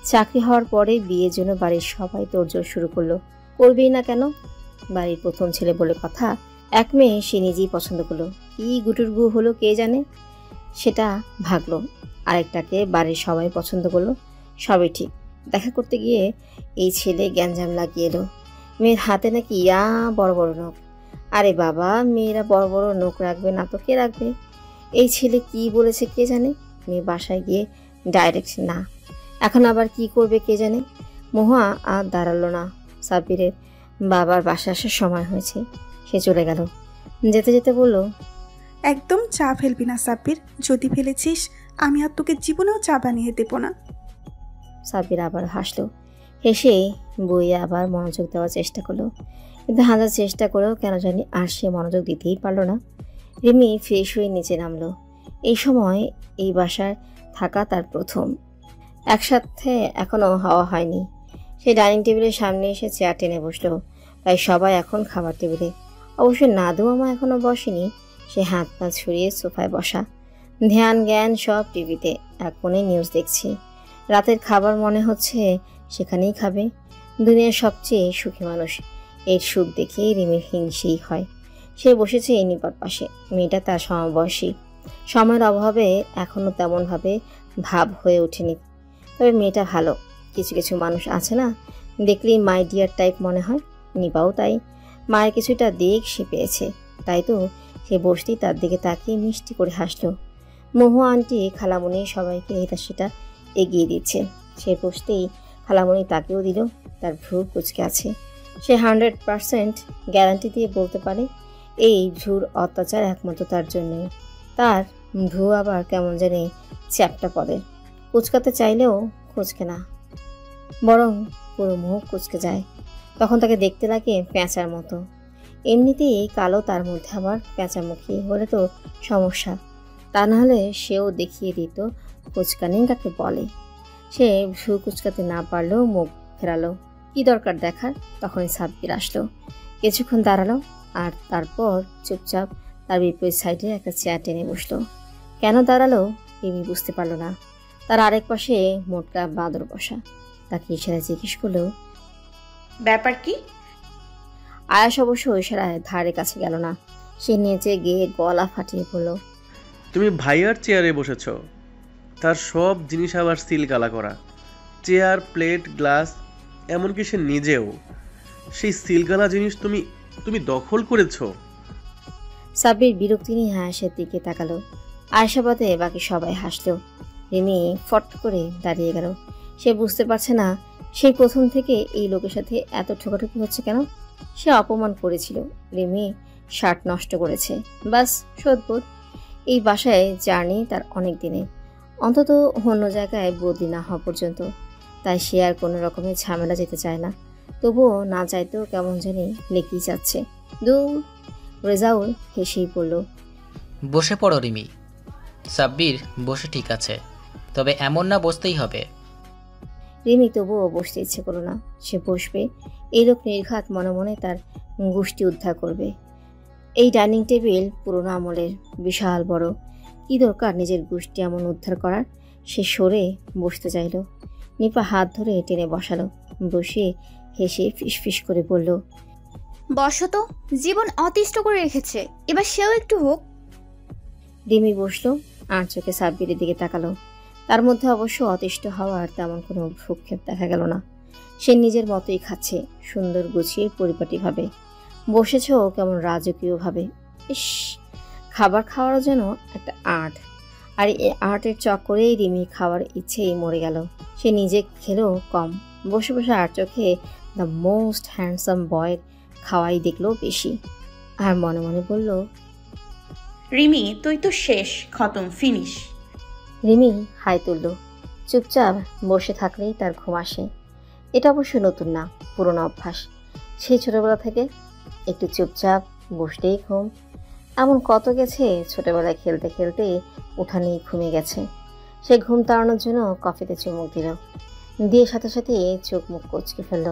চাকরি হওয়ার পরে বিয়ের জন্য বাড়ির সবাই তোড়জোড় শুরু করলো। করবেই না কেন? বাড়ির প্রথম ছেলে বলে কথা। এক মেয়ে সে নিজেই পছন্দ করলো। কি গুটুর গু হলো কে জানে, সেটা ভাগলো। আরেকটাকে বাড়ির সবাই পছন্দ করলো। সবই ঠিক। দেখা করতে গিয়ে এই ছেলে গ্যাঞ্জাম লাগিয়ে এলো। মেয়ের হাতে নাকি বড় বড় নখ। আরে বাবা, মেয়েরা বড় বড় নখ রাখবে না তো কে রাখবে? এই ছেলে কি বলেছে কে জানে। মেয়ে বাসায় গিয়ে ডাইরেক্ট না। এখন আবার কি করবে কে জানে। মহুয়া আর দাঁড়ালো না। সাব্বিরের বাবার বাসা আসার সময় হয়েছে। সে চলে গেল। যেতে যেতে বলল, একদম চা ফেলবি না সাব্বির। যদি ফেলেছিস আমি আর তোকে জীবনেও চা বানিয়ে দেব না। সাব্বির আবার হাসলো। হেসে বইয়ে আবার মনোযোগ দেওয়ার চেষ্টা করলো, কিন্তু হাজার চেষ্টা করেও কেন জানি আর সে মনোযোগ দিতেই পারল না। রিমি ফ্রেশ হয়ে নিচে নামলো। এই সময় এই বাসায় থাকা তার প্রথম। একসাথে এখনো হাওয়া হয়নি। সে ডাইনিং টেবিলের সামনে এসে চেয়ার টেনে বসলো। তাই সবাই এখন খাবার টেবিলে। অবশ্য নাদু মামা এখনো বসেনি। সে হাত পা ছড়িয়ে সোফায় বসা, ধ্যান জ্ঞান সব টিভিতে। এক কোণে নিউজ দেখছে। রাতের খাবার মনে হচ্ছে সেখানেই খাবে। দুনিয়ার সবচেয়ে সুখী মানুষ। এর সুখ দেখে রিমির হিংসেই হয়। সে বসেছে এই নিপার পাশে। মেয়েটা তার সমবয়সী। সময়ের অভাবে এখনো তেমনভাবে ভাব হয়ে ওঠেনি। তবে মেয়েটা ভালো। কিছু কিছু মানুষ আছে না, দেখলেই মাই ডিয়ার টাইপ মনে হয়। নিপাও তাই। মায়ের কিছুটা দিক সে পেয়েছে, তাই তো সে বসতেই তার দিকে তাকিয়ে মিষ্টি করে হাসলো। মহুয়া আন্টি খালামণি সবাইকে এটা সেটা এগিয়ে দিচ্ছে। সে বসতেই খালামণি তাকেও দিল। তার ভ্রু কুচকে আছে। সে 100% গ্যারান্টি দিয়ে বলতে পারে এই ভ্রুর অত্যাচার একমাত্র তার জন্যই। তার ভ্রু আবার কেমন জানি চ্যাপ্টা পদের, কুচকাতে চাইলেও কুচকে না, বরং পুরো মুখ কুচকে যায়। তখন তাকে দেখতে লাগে পেঁচার মতো। এমনিতেই কালো, তার মধ্যে আবার পেঁচামুখী হলে তো সমস্যা। তা নাহলে সেও দেখিয়ে দিত কুচকানি কাকে বলে। সে ভ্রু কুচকাতে না পারলেও মুখ ফেরালো। কি দরকার দেখার? তখনই সাব্বির আসলো, কিছুক্ষণ দাঁড়ালো, আর তারপর চুপচাপ তার বিপরীত সাইডে একটা চেয়ার টেনে বসলো। কেন দাঁড়ালো রিমি বুঝতে পারল না। তার আরেক পাশে মোটকা বাঁদর বসা। তাকে ইশারায় জিজ্ঞেস করলো, ব্যাপার কি? আয়াস অবশ্য ইশারায় ধারে কাছে গেল না। সে নিচে গিয়ে গলা ফাটিয়ে পড়ল, তুমি ভাইয়ার চেয়ারে বসেছ, তার সব জিনিস আবার সিলগালা করা, চেয়ার, প্লেট, গ্লাস, এমনকি সে নিজেও। সেই সিলগালা জিনিস তুমি দখল করেছো। সাব্বির বিরক্তি নিয়ে আয়েশার দিকে তাকালো। আয়েশা বাদে বাকি সবাই হাসলো। রিমি ফট করে দাঁড়িয়ে গেল। সে বুঝতে পারছে না সেই প্রথম থেকে এই লোকের সাথে এত ঠোকাঠুকি হচ্ছে কেন। সে অপমান করেছিল, রিমি শার্ট নষ্ট করেছে, বাস শোধবোধ। এই বাসায় জার্নি তার অনেক দিনে, অন্তত অন্য জায়গায় বদলি না হওয়া পর্যন্ত। তাই সে আর কোনো রকমের ঝামেলা যেতে চায় না। তবুও না চাইতেও কেমন জানি লেগেই যাচ্ছে। দূর। রেজাউল হেসেই পড়ল, বসে পড়ো রিমি। সাব্বির বসে ঠিক আছে, তবে এমন না বসতেই হবে। রিমি তবুও বসতে ইচ্ছে করল না। সে বসবে, এই লোক নির্ঘাত মনে মনে তার গোষ্ঠী উদ্ধার করবে। এই ডাইনিং টেবিল পুরোনো আমলের, বিশাল বড়। কি দরকার নিজের গোষ্ঠী এমন উদ্ধার করার? সে সরে বসতে চাইল। নিপা হাত ধরে টেনে বসালো। বসিয়ে হেসে ফিসফিস করে বলল, বসো তো, জীবন অতিষ্ঠ করে রেখেছে, এবার সেও একটু হোক। রিমি বসলো আর চোখে সাব্বিরের দিকে তাকালো। তার মধ্যে অবশ্য অতিষ্ঠ হওয়ার তেমন কোনো ভ্রুক্ষেপ দেখা গেল না। সে নিজের মতোই খাচ্ছে, সুন্দর গুছিয়ে পরিপাটিভাবে। বসেছ কেমন রাজকীয়ভাবে। ইস, খাবার খাওয়ারও যেন একটা আর্ট। আর এই আর্টের চক্করেই রিমি খাওয়ার ইচ্ছেই মরে গেল। সে নিজে খেলেও কম, বসে বসে আর চোখে দ্য মোস্ট হ্যান্ডসাম বয়ের খাওয়াই দেখলো বেশি। আর মনে মনে বলল, রিমি তুই তো শেষ, খতম, ফিনিশ। রিমি হাই তুলল। চুপচাপ বসে থাকলেই তার ঘুম আসে। এটা অবশ্য নতুন না, পুরনো অভ্যাস। সেই ছোটবেলা থেকে একটু চুপচাপ বসলেই ঘুম। এমন কত গেছে, ছোটবেলায় খেলতে খেলতে উঠানেই ঘুমিয়ে গেছে। সে ঘুম তাড়ানোর জন্য কফিতে চুমুক দিল, দিয়ে সাথে সাথে চোখ মুখ কচকে ফেলল।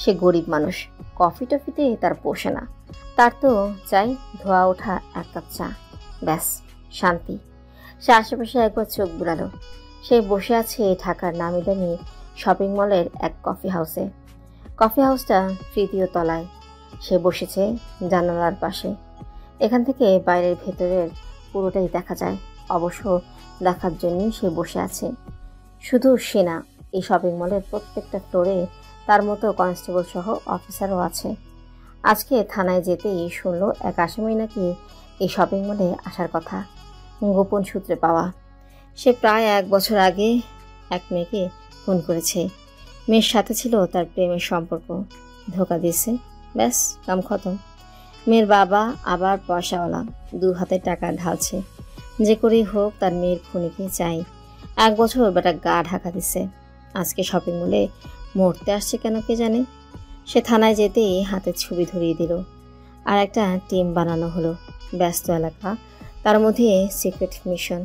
সে গরিব মানুষ, কফি টফিতে তার পোষে না। তার তো চাই ধোয়া ওঠা এক কাপ চা, ব্যাস শান্তি। সে আশেপাশে একবার চোখ বুলালো। সে বসে আছে ঢাকার নামি দামি শপিং মলের এক কফি হাউসে। কফি হাউসটা 3য় তলায়। সে বসেছে জানালার পাশে। এখান থেকে বাইরের ভেতরের পুরোটাই দেখা যায়। অবশ্য দেখার জন্যই সে বসে আছে। শুধু সে না, এই শপিং মলের প্রত্যেকটা ফ্লোরে তার মতো কনস্টেবল সহ অফিসারও আছে। আজকে থানায় যেতেই শুনল এক আসামি নাকি এই শপিং মলে আসার কথা, গোপন সূত্রে পাওয়া। সে প্রায় 1 বছর আগে এক মেয়েকে খুন করেছে। মেয়ের সাথে ছিল তার প্রেমের সম্পর্ক, ধোকা দিয়েছে, ব্যাস কাম খতম। মেয়ের বাবা আবার পয়সাওয়ালা, 2 হাতে টাকা ঢালছে। যে করেই হোক তার মেয়ের খুনিকে চাই। 1 বছর বেটা গা ঢাকা দিছে। আজকে শপিং মলে মরতে আসছে কেন কে জানে। সে থানায় যেতেই হাতে ছবি ধরিয়ে দিল। আর একটা টিম বানানো হলো। ব্যস্ত এলাকা, তার মধ্যে সিক্রেট মিশন,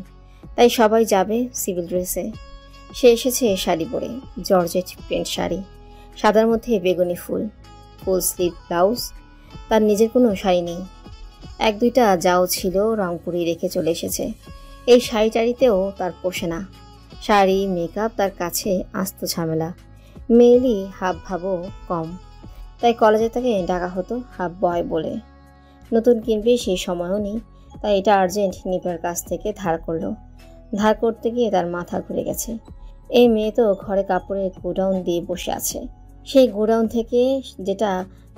তাই সবাই যাবে সিভিল ড্রেসে। সে এসেছে শাড়ি পরে, জর্জেট প্রিন্ট শাড়ি, সাদার মধ্যে বেগুনি ফুল, ফুল স্লিভ ব্লাউজ। তার নিজের কোনো শাড়ি নেই। 1-2টা যাও ছিল রংপুরি রেখে চলে এসেছে। এই শাড়িটারিতেও তার পোষে না। শাড়ি মেকআপ তার কাছে আস্ত ঝামেলা। মেয়েলি হাব ভাবও কম, তাই কলেজে তাকে ডাকা হতো হাব বয় বলে। নতুন কিনবে সেই সময়ও নেই, তাই এটা আর্জেন্ট নিপার কাছ থেকে ধার করলো। ধার করতে গিয়ে তার মাথা ঘুরে গেছে। এই মেয়ে তো ঘরে কাপড়ের গোডাউন দিয়ে বসে আছে। সেই গোডাউন থেকে যেটা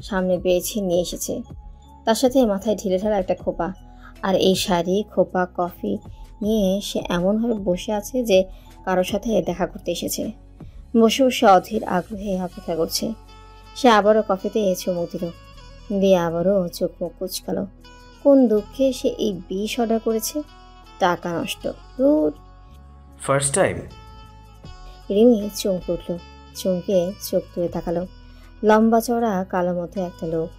সামনে পেয়েছে নিয়ে এসেছে, তার সাথে মাথায় ঢিলেঢালা একটা খোপা। আর এই শাড়ি, খোপা, কফি নিয়ে সে এমনভাবে বসে আছে যে কারোর সাথে দেখা করতে এসেছে। বসে বসে অধীর আগ্রহে অপেক্ষা করছে। সে আবারও কফিতে চুমুক দিল, দিয়ে আবারও চোখ মুখ কুচকালো। কোন দুঃখে সে এই বিষ অর্ডার করেছে? টাকা নষ্ট। দূর। First time? রিমি চমকে উঠল, চমকে চোখ তুলে তাকালো। লম্বা চওড়া কালো মতো একটা লোক,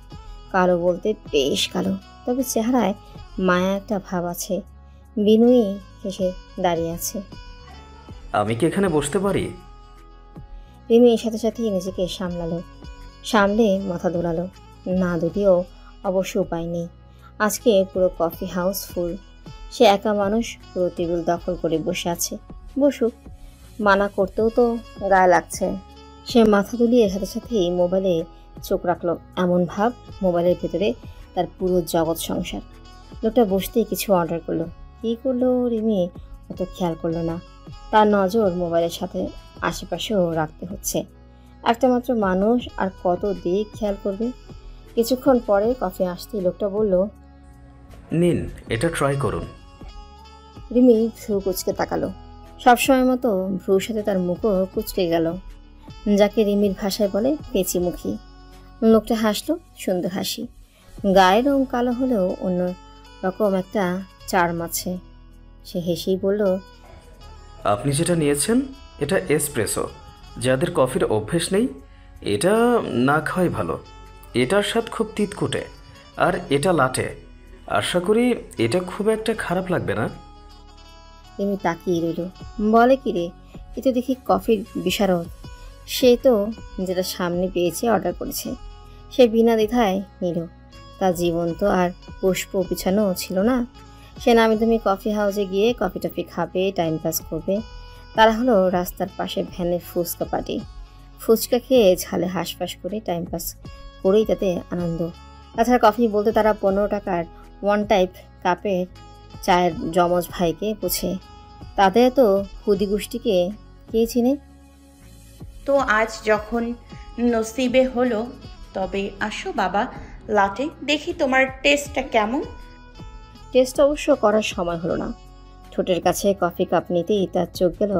কালো বলতে বেশ কালো, তবে চেহারায় মায়া একটা ভাব আছে। বিনয়ী হেসে দাঁড়িয়ে আছে। আমি কি এখানে বসতে পারি? রিমি সাথে সাথে নিজেকে সামলালো, সামলে মাথা দোলালো। না দুটিও অবশ্য উপায় নেই। আজকে পুরো কফি হাউস ফুল। সে একা মানুষ, পুরো টেবিল দখল করে বসে আছে। বসুক, মানা করতেও তো গায়ে লাগছে। সে মাথা দুলিয়ে সাথে সাথেই মোবাইলে চোখ রাখলো, এমন ভাব মোবাইলের ভেতরে তার পুরো জগৎ সংসার। লোকটা বসতেই কিছু অর্ডার করলো। কী করলো রিমি অত খেয়াল করলো না। তার নজর মোবাইলের সাথে আশেপাশেও রাখতে হচ্ছে। একটা মাত্র মানুষ, আর কত দিক খেয়াল করবে। কিছুক্ষণ পরে কফি আসতেই লোকটা বলল, নিন, এটা ট্রাই করুন। রিমি ভ্রু কুচকে তাকালো। সবসময় মতো ভ্রুর সাথে তার মুখও কুচকে গেল, যাকে রিমির ভাষায় বলে পেঁচিমুখী। লোকটা হাসলো, সুন্দর হাসি। গায়ের রং কালো হলেও অন্য রকম একটা চার্ম আছে। সে হেসেই বলল, আপনি যেটা নিয়েছেন এটা এসপ্রেসো। যাদের কফির অভ্যেস নেই এটা না খাওয়াই ভালো। এটার স্বাদ খুব তিতকুটে, আর এটা লাটে। আশা করি এটা খুব একটা খারাপ লাগবে না। রিমি তাকিয়ে রইল। বলে কি রে, এ তো দেখি কফির বিশারদ। সে তো যেটা সামনে পেয়েছে অর্ডার করেছে। সে বিনা দ্বিধায় নিল। তার জীবন তো আর পুষ্প বিছানো ছিল না। সে নামি দামি কফি হাউসে গিয়ে কফি টফি খাবে, টাইম পাস করবে। তারা হলো রাস্তার পাশে ভ্যানের ফুচকা পার্টি। ফুচকা খেয়ে ঝালে হাঁসফাঁস করে টাইম পাস করেই তাতে আনন্দ। তাছাড়া কফি বলতে তারা 15 টাকার ওয়ান টাইপ কাপের চায়ের যমজ ভাইকে বোঝে। তাদের তো হুদি গোষ্ঠীকে কে চিনে? তো আজ যখন নসিবে হলো, তবে আসো বাবা, লাটে দেখি তোমার টেস্টটা কেমন। টেস্ট অবশ্য করার সময় হলো না। ঠোঁটের কাছে কফি কাপ নিতেই তার চোখ গেল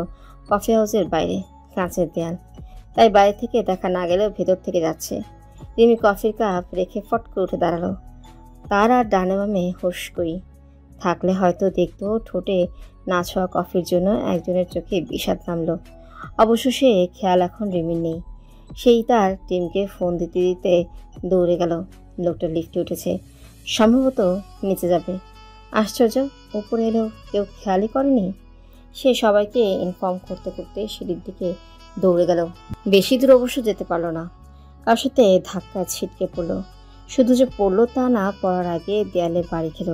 কফি হাউসের বাইরে, কাঁচের দেয়াল। তাই বাইরে থেকে দেখা না গেলেও ভেতর থেকে যাচ্ছে। রিমি কফির কাপ রেখে ফট করে উঠে দাঁড়ালো। তার আর ডানে বামে হুঁশকই থাকলে হয়তো দেখতো ঠোঁটে না ছোঁয়া কফির জন্য একজনের চোখে বিষাদ নামলো। অবশ্য সে খেয়াল এখন রিমির নেই। সেই তার টিমকে ফোন দিতে দিতে দৌড়ে গেল। লোকটা লিফটে উঠেছে, সম্ভবত নিচে যাবে। আশ্চর্য, উপরে এলেও কেউ খেয়ালই করেনি। সে সবাইকে ইনফর্ম করতে করতে সিঁড়ির দিকে দৌড়ে গেল। বেশি দূর অবশ্য যেতে পারল না। কার সাথে ধাক্কা ছিটকে পড়লো। শুধু যে পড়লো তা না, পড়ার আগে দেয়ালে বাড়ি খেল।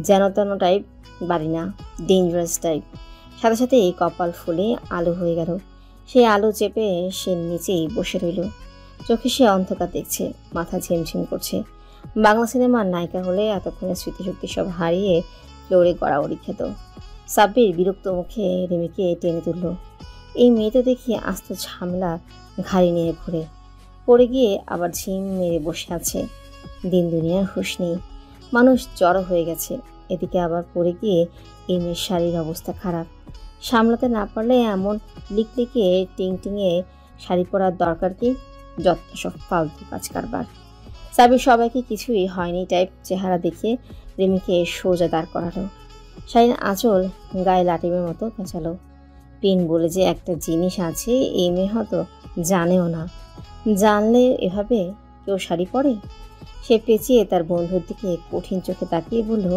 যেন তেন টাইপ বাড়ি না, ডেঞ্জারাস টাইপ। সাথে সাথে কপাল ফুলে আলো হয়ে গেল। সেই আলো চেপে সে নিচেই বসে রইল। চোখে সে অন্ধকার দেখছে, মাথা ঝিমঝিম করছে। বাংলা সিনেমার নায়িকা হলে এতক্ষণে স্মৃতিশক্তি সব হারিয়ে ফ্লোরে গড়াগড়ি খেত। সাব্বির বিরক্ত মুখে রিমিকে টেনে তুলল। এই মেয়ে তো দেখি আস্ত ঝামেলা ঘাড়ি নিয়ে ঘুরে, পড়ে গিয়ে আবার ঝিম মেরে বসে আছে। দিন দুনিয়ার হুঁশ নেই, মানুষ জড়ো হয়ে গেছে। এদিকে আবার পড়ে গিয়ে এই মেয়ের শাড়ির অবস্থা খারাপ। সামলাতে না পারলে এমন লিকলিকে টিংটিংয়ে শাড়ি পরার দরকার কি? যত সব ফালতু কাজ কারবার। সাবির সবাইকে কিছুই হয়নি টাইপ চেহারা দেখিয়ে রিমিকে সোজা দাঁড় করালো। শাড়ির আঁচল গায়ে লাটিমের মতো পেঁচালো। পিন বলে যে একটা জিনিস আছে এই মেয়ে হয়তো জানেও না। জানলে এভাবে কেউ শাড়ি পরে? সে পেঁচিয়ে তার বন্ধুর দিকে কঠিন চোখে তাকিয়ে বলল,